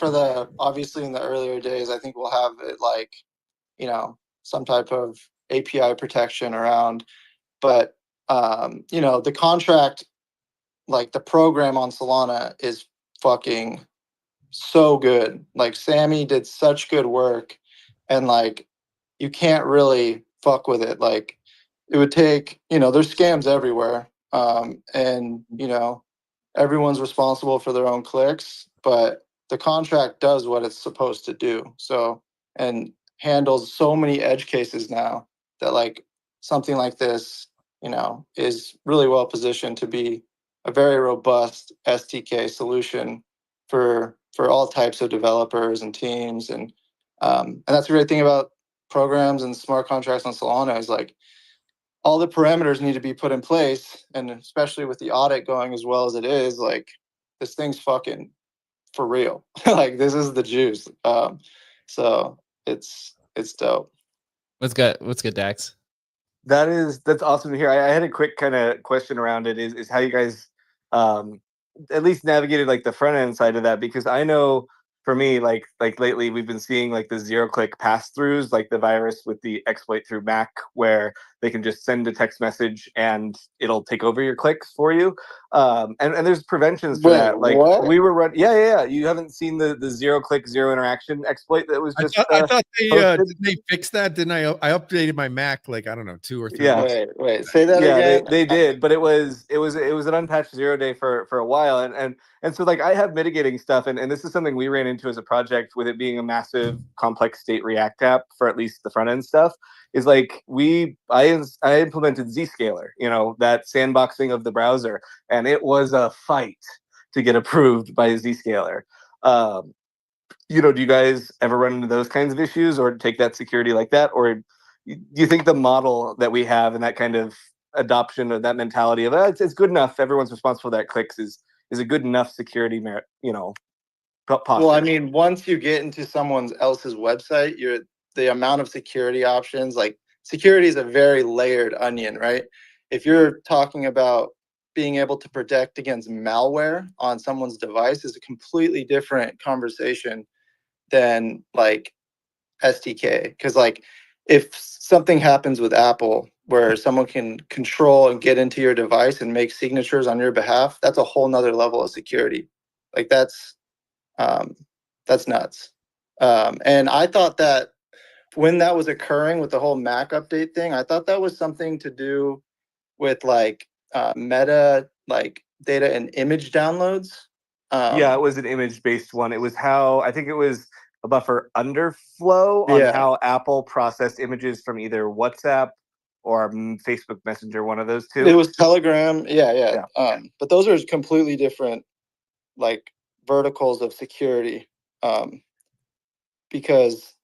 obviously in the earlier days, I think we'll have it like, some type of API protection around. But the contract, like the program on Solana is fucking so good. Like Sammy did such good work, and like you can't really fuck with it. Like it would take, there's scams everywhere. And everyone's responsible for their own clicks, but the contract does what it's supposed to do. So, and handles so many edge cases now that like something like this, is really well positioned to be a very robust SDK solution for all types of developers and teams. And that's the great thing about programs and smart contracts on Solana is like all the parameters need to be put in place, and especially with the audit going as well as it is, like this thing's fucking for real. Like this is the juice. So it's dope. What's good, Dax? That's awesome to hear. I had a quick kind of question around it. Is how you guys at least navigated like the front end side of that, because I know for me, like lately we've been seeing like the 0-click pass-throughs, like the virus with the exploit through Mac, where they can just send a text message and it'll take over your clicks for you. And there's preventions for that. Like what? we were running. Yeah. You haven't seen the 0-click, zero interaction exploit that was just. I thought they fixed that, didn't I? I updated my Mac like, I don't know, 2 or 3 Yeah. weeks. Wait, say that again. They did, but it was an unpatched 0-day for a while, and so like I have mitigating stuff, and this is something we ran into as a project with it being a massive complex state React app for at least the front end stuff. Is like I implemented Zscaler, that sandboxing of the browser, and it was a fight to get approved by Zscaler. Do you guys ever run into those kinds of issues or take that security like that, or do you think the model that we have and that kind of adoption of that mentality of it's good enough, everyone's responsible for that clicks is a good enough security merit, posture? Well, I mean, once you get into someone else's website, the amount of security options, like security is a very layered onion, right? If you're talking about being able to protect against malware on someone's device is a completely different conversation than like SDK. Because like if something happens with Apple where someone can control and get into your device and make signatures on your behalf, that's a whole nother level of security. Like that's nuts. And I thought that when that was occurring with the whole Mac update thing, I thought that was something to do with like meta, like data and image downloads. Yeah, it was an image-based one. It was how I think it was a buffer underflow on Yeah. how Apple processed images from either WhatsApp or Facebook Messenger, one of those two. It was Telegram. Yeah. But those are completely different, like verticals of security, because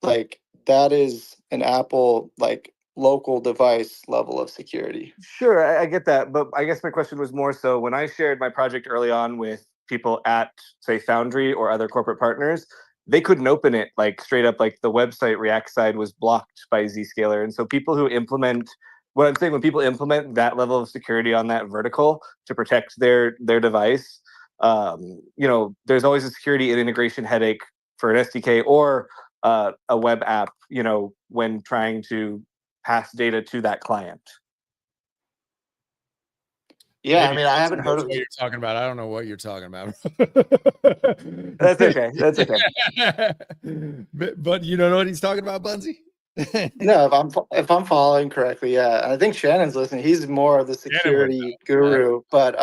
like that is an Apple like local device level of security. Sure, I get that, but I guess my question was more so when I shared my project early on with people at, say, Foundry or other corporate partners, they couldn't open it like straight up. Like the website React side was blocked by Zscaler, and so people who implement what I'm saying when people implement that level of security on that vertical to protect their device, there's always a security and integration headache for an SDK or a web app, when trying to pass data to that client. Yeah, Maybe I mean, I haven't heard of what you're talking about. I don't know what you're talking about. That's okay. That's okay. But you don't know what he's talking about, Bunsey? No, if I'm following correctly, yeah. I think Shannon's listening. He's more of the security guru, but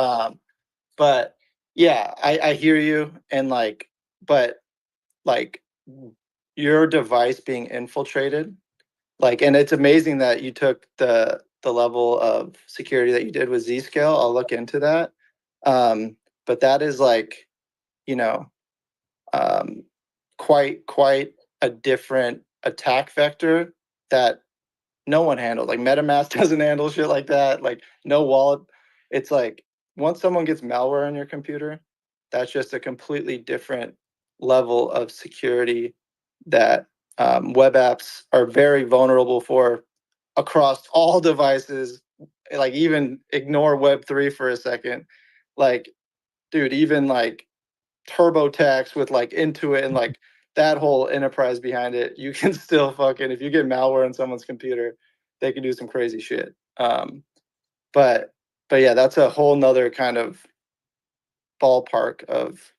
yeah, I hear you. And like, but like your device being infiltrated, like, and it's amazing that you took the level of security that you did with Zscale. I'll look into that. But that is like, quite a different attack vector that no one handled. Like MetaMask doesn't handle shit like that. Like no wallet. It's like once someone gets malware on your computer, that's just a completely different level of security that web apps are very vulnerable for across all devices. Like even ignore Web3 for a second. Like, dude, even like TurboTax with like Intuit and like that whole enterprise behind it, you can still fucking, if you get malware on someone's computer, they can do some crazy shit. But yeah, that's a whole nother kind of ballpark of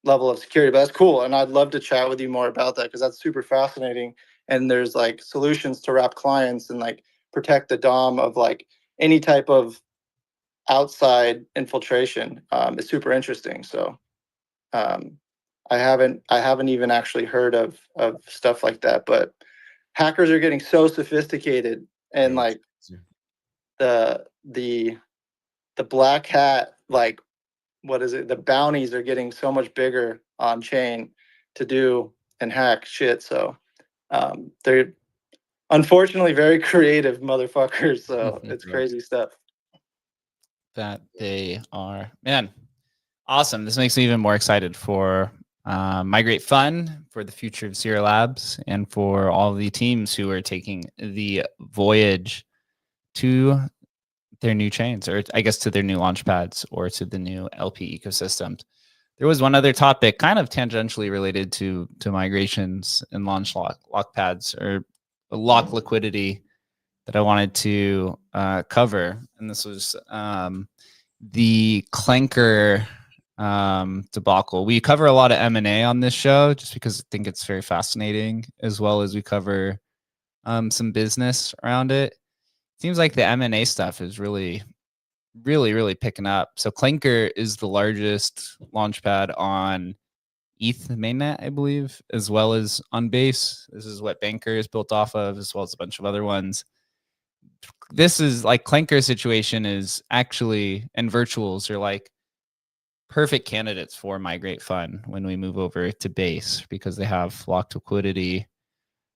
level of security. But that's cool, and I'd love to chat with you more about that because that's super fascinating. And there's like solutions to wrap clients and like protect the DOM of like any type of outside infiltration. Is super interesting. So I haven't even actually heard of stuff like that, but hackers are getting so sophisticated and like the black hat, like what is it? The bounties are getting so much bigger on chain to do and hack shit. So they're unfortunately very creative motherfuckers. So it's crazy stuff. That they are, man. Awesome. This makes me even more excited for Migrate Fun, for the future of Zero Labs, and for all the teams who are taking the voyage to their new chains, or I guess to their new launch pads or to the new LP ecosystems. There was one other topic kind of tangentially related to migrations and launch lock pads or lock liquidity that I wanted to cover. And this was the Clanker debacle. We cover a lot of M&A on this show just because I think it's very fascinating, as well as we cover some business around it. Seems like the M&A stuff is really picking up. So Clanker is the largest launchpad on ETH mainnet, I believe, as well as on Base. This is what Banker is built off of, as well as a bunch of other ones. This is like Clanker's situation is actually, and virtuals are like perfect candidates for Migrate Fun when we move over to Base because they have locked liquidity.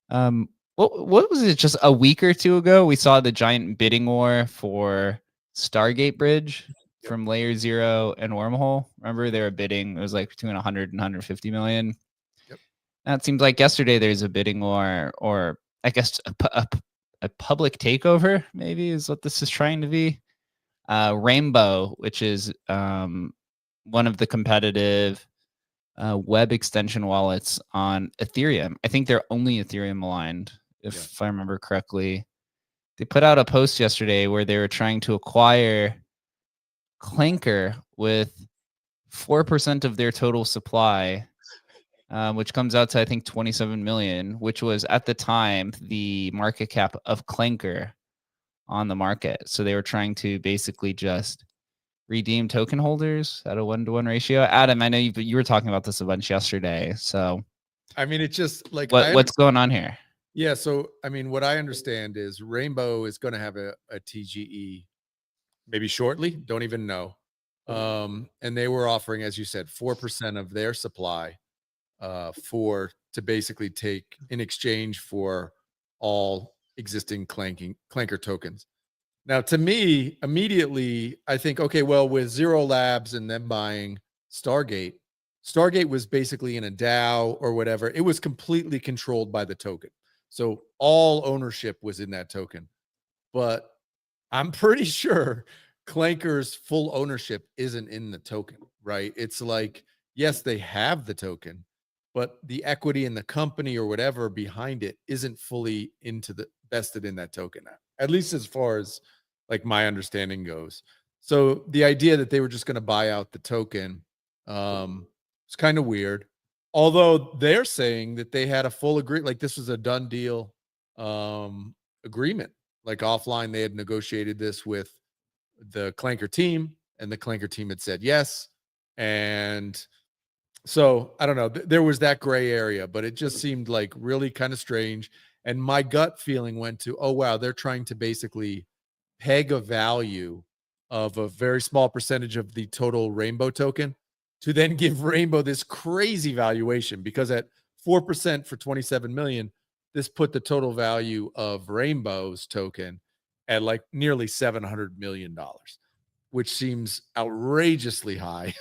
What was it? Just a week or two ago, we saw the giant bidding war for Stargate Bridge from Layer 0 and Wormhole. Remember, they were bidding. It was like between 100 and 150 million. Now it seems like yesterday there's a bidding war, or I guess a public takeover, maybe is what this is trying to be. Rainbow, which is one of the competitive web extension wallets on Ethereum. I think they're only Ethereum aligned, if I remember correctly. They put out a post yesterday where they were trying to acquire Clanker with 4% of their total supply, which comes out to, I think, 27 million, which was at the time the market cap of Clanker on the market. So they were trying to basically just redeem token holders at a 1-to-1 ratio. Adam, I know you were talking about this a bunch yesterday. So I mean, it's just like what's going on here? Yeah, so I mean, what I understand is Rainbow is going to have a TGE maybe shortly. Don't even know. And they were offering, as you said, 4% of their supply to basically take in exchange for all existing Clanker tokens. Now, to me, immediately, I think, okay, well, with Zero Labs and them buying Stargate was basically in a DAO or whatever. It was completely controlled by the token. So all ownership was in that token. But I'm pretty sure Clanker's full ownership isn't in the token, right? It's like, yes, they have the token, but the equity in the company or whatever behind it isn't fully vested in that token, at least as far as like my understanding goes. So the idea that they were just going to buy out the token it's kind of weird. Although they're saying that they had a full agreement, like this was a done deal agreement. Like offline, they had negotiated this with the Clanker team, and the Clanker team had said yes. And so I don't know. There was that gray area, but it just seemed like really kind of strange. And my gut feeling went to, oh, wow, they're trying to basically peg a value of a very small percentage of the total Rainbow token to then give Rainbow this crazy valuation, because at 4% for 27 million, this put the total value of Rainbow's token at like nearly $700 million, which seems outrageously high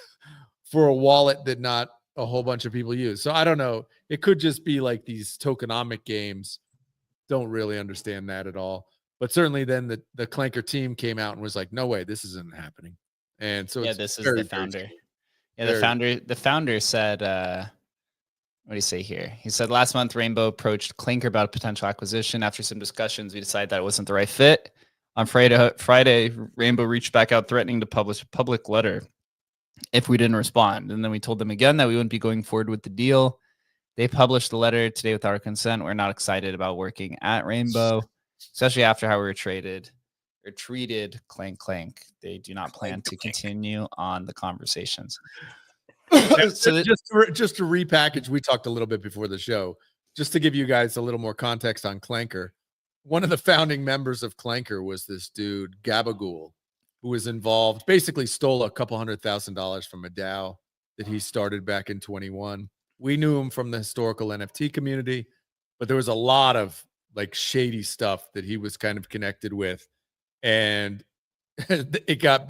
for a wallet that not a whole bunch of people use. So I don't know. It could just be like these tokenomic games don't really understand that at all. But certainly then the Clanker team came out and was like, no way, this isn't happening. And so this is the founder. The founder said, what do you say here? He said, last month, Rainbow approached Clanker about a potential acquisition. After some discussions, we decided that it wasn't the right fit. On Friday, Rainbow reached back out threatening to publish a public letter if we didn't respond. And then we told them again that we wouldn't be going forward with the deal. They published the letter today with our consent. We're not excited about working at Rainbow, especially after how we were treated clank. They do not plan to continue on the conversations. So just to repackage, we talked a little bit before the show, just to give you guys a little more context on Clanker. One of the founding members of Clanker was this dude, Gabagool, who was involved, basically stole a couple $100,000 from a DAO that he started back in 21. We knew him from the historical NFT community, but there was a lot of like shady stuff that he was kind of connected with. And he got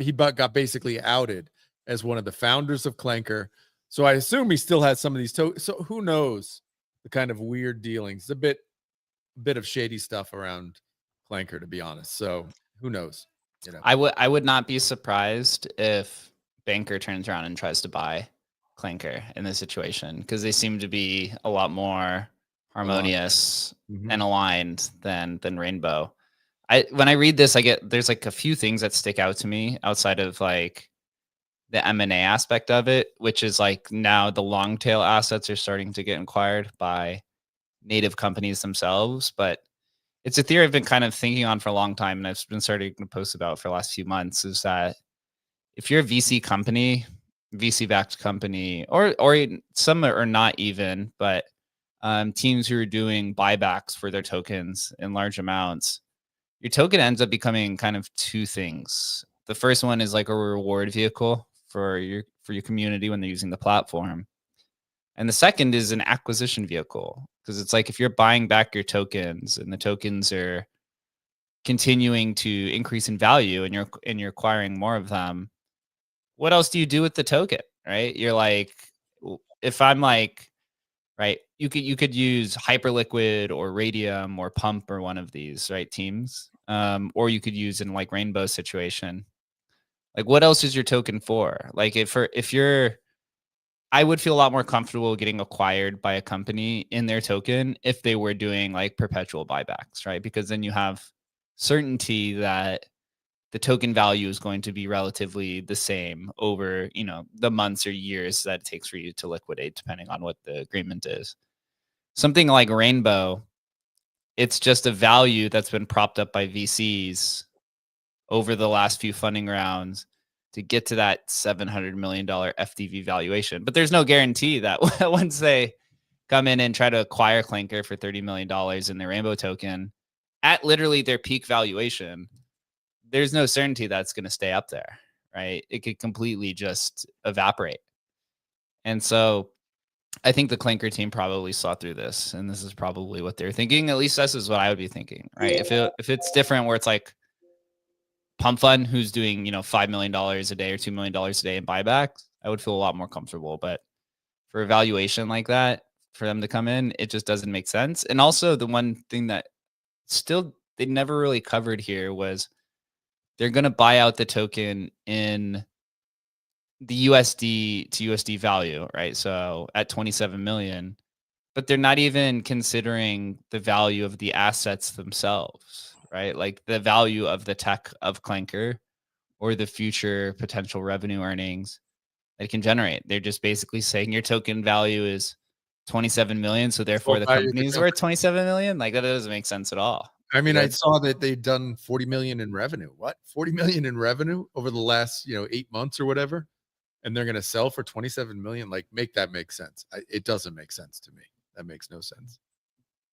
basically outed as one of the founders of Clanker. So I assume he still has some of these tokens. So who knows the kind of weird dealings, a bit of shady stuff around Clanker, to be honest. So who knows? You know, I would not be surprised if Banker turns around and tries to buy Clanker in this situation, because they seem to be a lot more harmonious and aligned than Rainbow. When I read this, there's like a few things that stick out to me outside of like the M&A aspect of it, which is like now the long tail assets are starting to get acquired by native companies themselves. But it's a theory I've been kind of thinking on for a long time, and I've been starting to post about for the last few months, is that if you're a VC-backed company, or some are not even, but teams who are doing buybacks for their tokens in large amounts, your token ends up becoming kind of two things. The first one is like a reward vehicle for your community when they're using the platform. And the second is an acquisition vehicle, because it's like if you're buying back your tokens and the tokens are continuing to increase in value and you're acquiring more of them, what else do you do with the token, right? You're like, if I'm like, right, you could use Hyperliquid or Radium or Pump or one of these, right, teams. Or you could use in like Rainbow situation. Like, what else is your token for? Like, if you're, I would feel a lot more comfortable getting acquired by a company in their token if they were doing like perpetual buybacks, right? Because then you have certainty that the token value is going to be relatively the same over, the months or years that it takes for you to liquidate, depending on what the agreement is. Something like Rainbow, it's just a value that's been propped up by VCs over the last few funding rounds to get to that $700 million FDV valuation. But there's no guarantee that once they come in and try to acquire Clanker for $30 million in their Rainbow token at literally their peak valuation, there's no certainty that's going to stay up there, right? It could completely just evaporate. And so I think the Clanker team probably saw through this, and this is probably what they're thinking. At least this is what I would be thinking, right? If it's different where it's like Pump Fund, who's doing, $5 million a day or $2 million a day in buybacks, I would feel a lot more comfortable. But for a valuation like that, for them to come in, it just doesn't make sense. And also the one thing that still they never really covered here was they're going to buy out the token in the USD to USD value, right? So at 27 million, but they're not even considering the value of the assets themselves, right? Like the value of the tech of Clanker or the future potential revenue earnings that it can generate. They're just basically saying your token value is 27 million. So therefore the company's worth 27 million. Like that doesn't make sense at all. I mean, I saw that they'd done 40 million in revenue. What? 40 million in revenue over the last, 8 months or whatever. And they're going to sell for 27 million. Like, make that make sense. It doesn't make sense to me. That makes no sense.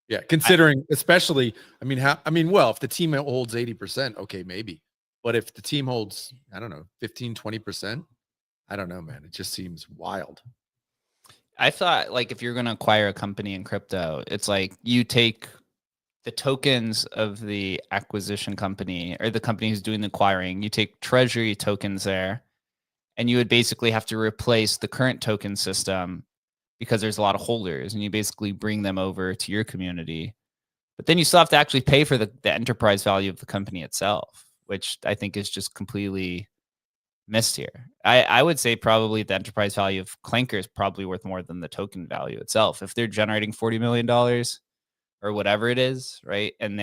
Yeah. Considering, especially, well, if the team holds 80%, okay, maybe. But if the team holds, I don't know, 15, 20%, I don't know, man. It just seems wild. I thought, like, if you're going to acquire a company in crypto, it's like you take the tokens of the acquisition company or the company who's doing the acquiring, you take treasury tokens there, and you would basically have to replace the current token system because there's a lot of holders, and you basically bring them over to your community. But then you still have to actually pay for the enterprise value of the company itself, which I think is just completely missed here. I would say probably the enterprise value of Clanker is probably worth more than the token value itself. If they're generating $40 million or whatever it is, right? And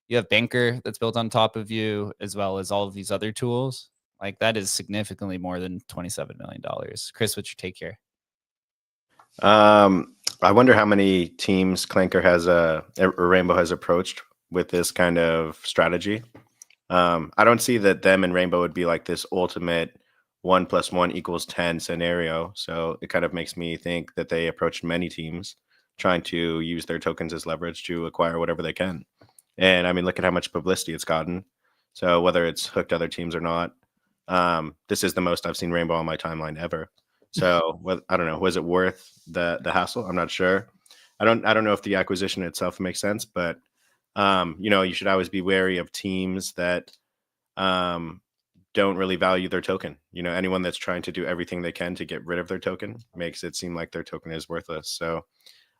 you have Banker that's built on top of you, as well as all of these other tools. Like that is significantly more than $27 million. Chris, what's your take here? I wonder how many teams Clanker has or Rainbow has approached with this kind of strategy. I don't see that them and Rainbow would be like this ultimate 1 + 1 = 10 scenario. So it kind of makes me think that they approached many teams trying to use their tokens as leverage to acquire whatever they can. And I mean, look at how much publicity it's gotten. So whether it's hooked other teams or not, this is the most I've seen Rainbow on my timeline ever. So I don't know, was it worth the hassle? I'm not sure. I don't know if the acquisition itself makes sense, but you should always be wary of teams that don't really value their token. Anyone that's trying to do everything they can to get rid of their token makes it seem like their token is worthless. So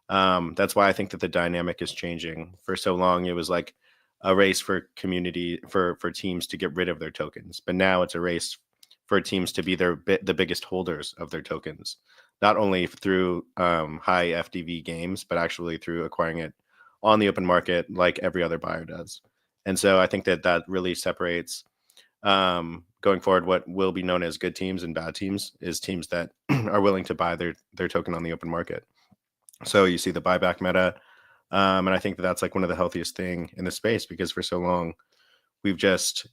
that's why I think that the dynamic is changing. For so long, it was like a race for community for teams to get rid of their tokens, but now it's a race for teams to be the biggest holders of their tokens, not only through high FDV games, but actually through acquiring it on the open market like every other buyer does. And so I think that really separates going forward what will be known as good teams and bad teams is teams that are willing to buy their token on the open market. So you see the buyback meta. And I think that's like one of the healthiest thing in the space, because for so long, we've just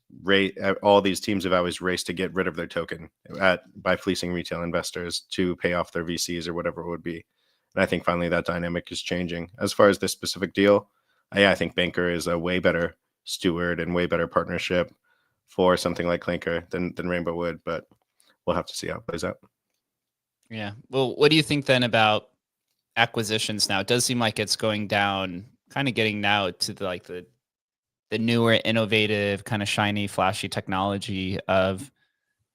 all these teams have always raced to get rid of their token by fleecing retail investors to pay off their VCs or whatever it would be. And I think finally that dynamic is changing. As far as this specific deal, I think Banker is a way better steward and way better partnership for something like Clanker than Rainbow would, but we'll have to see how it plays out. Yeah. Well, what do you think then about acquisitions now? It does seem like it's going down, kind of getting now to the newer, innovative, kind of shiny, flashy technology of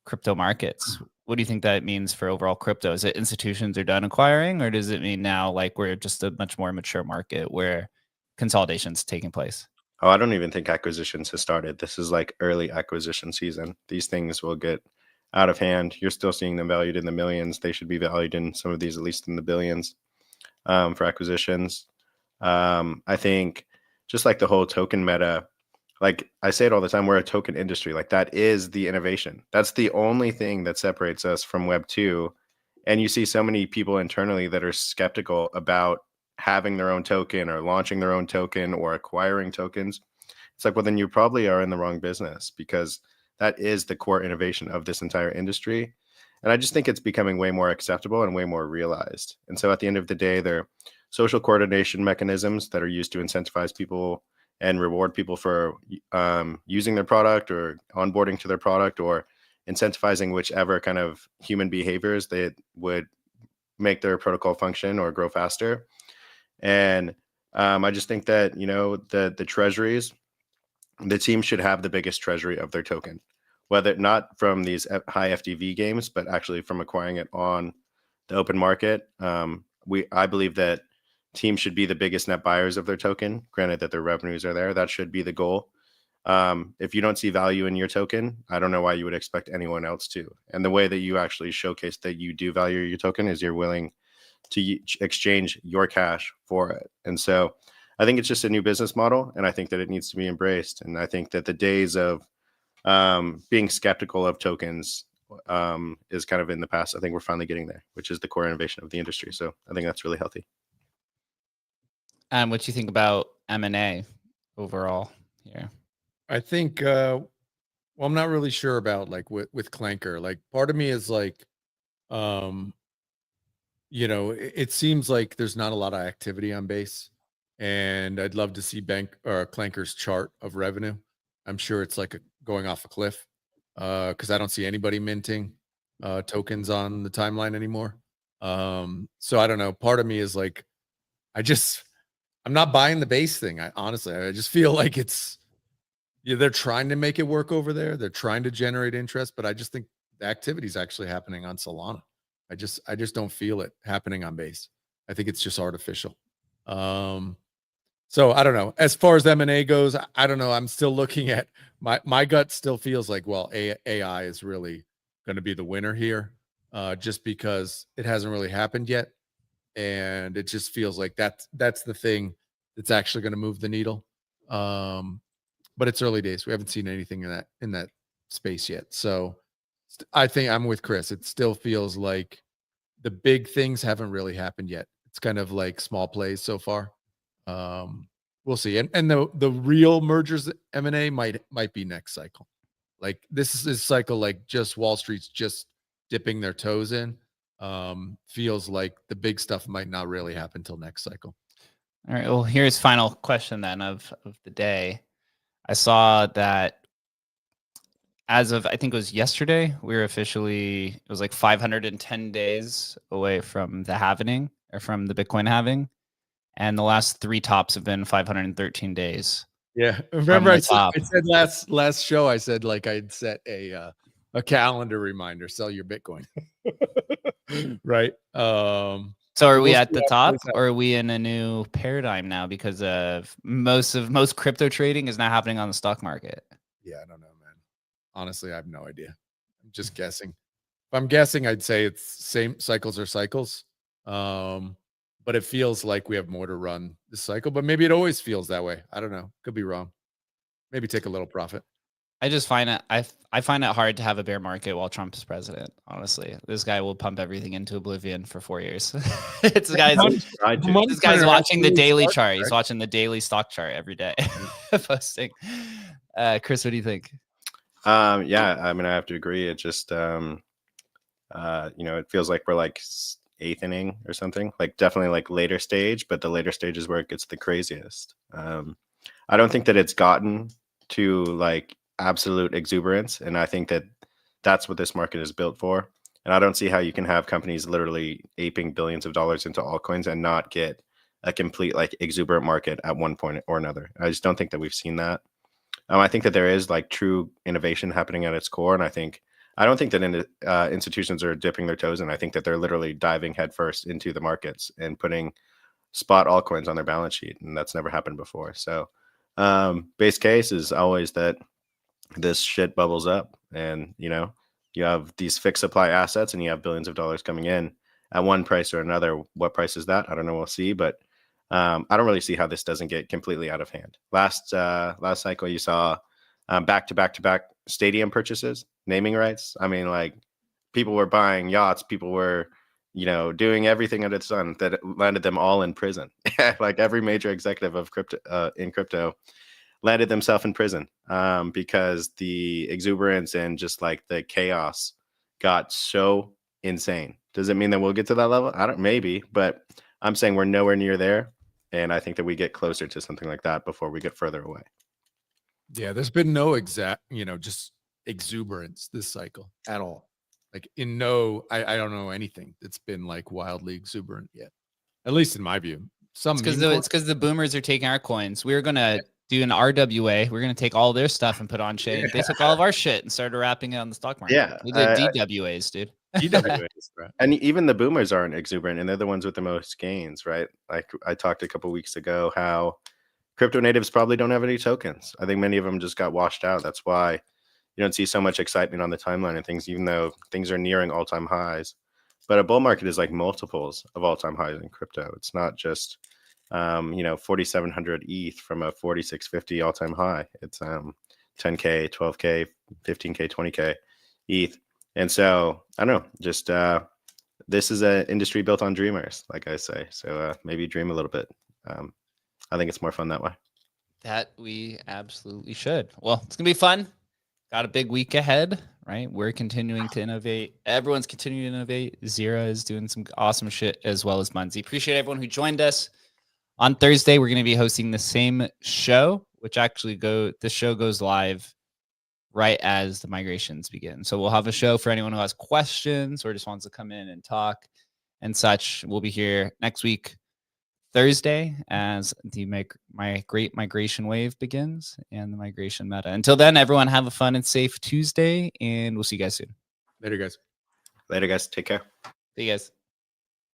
crypto markets. what do you think that means for overall crypto? Is it institutions are done acquiring, or does it mean now like we're just a much more mature market where consolidation's taking place? Oh, I don't even think acquisitions have started. This is like early acquisition season. These things will get out of hand. You're still seeing them valued in the millions. They should be valued in some of these at least in the billions for acquisitions. I think just like the whole token meta, like I say it all the time, we're a token industry. Like that is the innovation. That's the only thing that separates us from Web 2. And you see so many people internally that are skeptical about having their own token or launching their own token or acquiring tokens. It's like, well, then you probably are in the wrong business, because that is the core innovation of this entire industry. And I just think it's becoming way more acceptable and way more realized. And so at the end of the day, they're social coordination mechanisms that are used to incentivize people and reward people for using their product or onboarding to their product, or incentivizing whichever kind of human behaviors that would make their protocol function or grow faster. And I just think that, you know, the treasuries, the team should have the biggest treasury of their token, whether not from these high FDV games, but actually from acquiring it on the open market. I believe that teams should be the biggest net buyers of their token, granted that their revenues are there. That should be the goal. If you don't see value in your token, I don't know why you would expect anyone else to. And the way that you actually showcase that you do value your token is you're willing to exchange your cash for it. And so I think it's just a new business model, and I think that it needs to be embraced. And I think that the days of being skeptical of tokens is kind of in the past. I think we're finally getting there, which is the core innovation of the industry. So I think that's really healthy. What you think about M&A overall here? I think, well, I'm not really sure about like with Clanker. Like part of me is like, you know, it seems like there's not a lot of activity on base, and I'd love to see Clanker's chart of revenue. I'm sure it's like going off a cliff because I don't see anybody minting tokens on the timeline anymore. So I don't know. Part of me is like, I'm not buying the base thing. I just feel like they're trying to make it work over there. They're trying to generate interest, but I just think the activity is actually happening on Solana. I just don't feel it happening on base. I think it's just artificial. So I don't know. As far as M&A goes, I don't know. I'm still looking at my gut still feels like, well, AI is really going to be the winner here, just because it hasn't really happened yet. And it just feels like that's the thing that's actually going to move the needle. But it's early days. We haven't seen anything in that space yet. So I think I'm with Chris. It still feels like the big things haven't really happened yet. It's kind of like small plays so far. We'll see. And the real mergers M&A might be next cycle. Like this is cycle, like just Wall Street's just dipping their toes in. Feels like the big stuff might not really happen till next cycle. All right. Well, here's final question then of the day. I saw that as of, I think it was yesterday, we were it was like 510 days away from the halving, or from the Bitcoin halving. And the last 3 tops have been 513 days. Yeah. Remember I said last show, I said like I'd set a calendar reminder, sell your Bitcoin. Right. So are we at the top, or are we in a new paradigm now because of most crypto trading is now happening on the stock market? Yeah, I don't know, man. Honestly, I have no idea. I'm just guessing. If I'm guessing, I'd say it's same cycles are cycles. But it feels like we have more to run this cycle, but maybe it always feels that way. I don't know. Could be wrong. Maybe take a little profit. I just find it I find it hard to have a bear market while Trump is president. Honestly, this guy will pump everything into oblivion for 4 years. This guy's watching the daily chart. He's watching the daily stock chart every day, posting. Chris, what do you think? Yeah, I mean, I have to agree. It just, you know, it feels like we're like 8th inning or something. Like definitely like later stage, but the later stage is where it gets the craziest. I don't think that it's gotten to like absolute exuberance, and I think that that's what this market is built for. And I don't see how you can have companies literally aping billions of dollars into altcoins and not get a complete like exuberant market at one point or another. I just don't think that we've seen that. I think that there is like true innovation happening at its core, and I think I don't think that institutions are dipping their toes in. I think that they're literally diving headfirst into the markets and putting spot altcoins on their balance sheet, and that's never happened before. So base case is always that this shit bubbles up, and you have these fixed supply assets and you have billions of dollars coming in at one price or another. What price is that? I don't know. We'll see. But I don't really see how this doesn't get completely out of hand. Last cycle, you saw back to back stadium purchases, naming rights. I mean, like, people were buying yachts. People were, doing everything under the sun that landed them all in prison. Like every major executive of crypto landed themselves in prison because the exuberance and just like the chaos got so insane. Does it mean that we'll get to that level? Maybe, but I'm saying we're nowhere near there. And I think that we get closer to something like that before we get further away. Yeah, there's been no just exuberance this cycle at all. Like I don't know anything that's been like wildly exuberant yet, at least in my view. It's because the boomers are taking our coins. We're gonna do an RWA. We're gonna take all their stuff and put on chain. They took all of our shit and started wrapping it on the stock market. Yeah, we did DWAs, dude. DWAs, bro. And even the boomers aren't exuberant, and they're the ones with the most gains, right? Like I talked a couple weeks ago how crypto natives probably don't have any tokens. I think many of them just got washed out. That's why you don't see so much excitement on the timeline and things, even though things are nearing all-time highs. But a bull market is like multiples of all-time highs in crypto. It's not just 4,700 ETH from a 4,650 all-time high. It's 10K, 12K, 15K, 20K ETH. And so I don't know, just this is an industry built on dreamers, like I say. So maybe dream a little bit. I think it's more fun that way. That we absolutely should. Well, it's gonna be fun. Got a big week ahead, right? We're continuing to innovate. Everyone's continuing to innovate. Zira is doing some awesome shit, as well as Munzi. Appreciate everyone who joined us. On Thursday, we're going to be hosting the same show, which actually this show goes live right as the migrations begin. So we'll have a show for anyone who has questions or just wants to come in and talk and such. We'll be here next week, Thursday, as the great migration wave begins and the migration meta. Until then, everyone have a fun and safe Tuesday, and we'll see you guys soon. Later, guys. Later, guys. Take care. See you guys.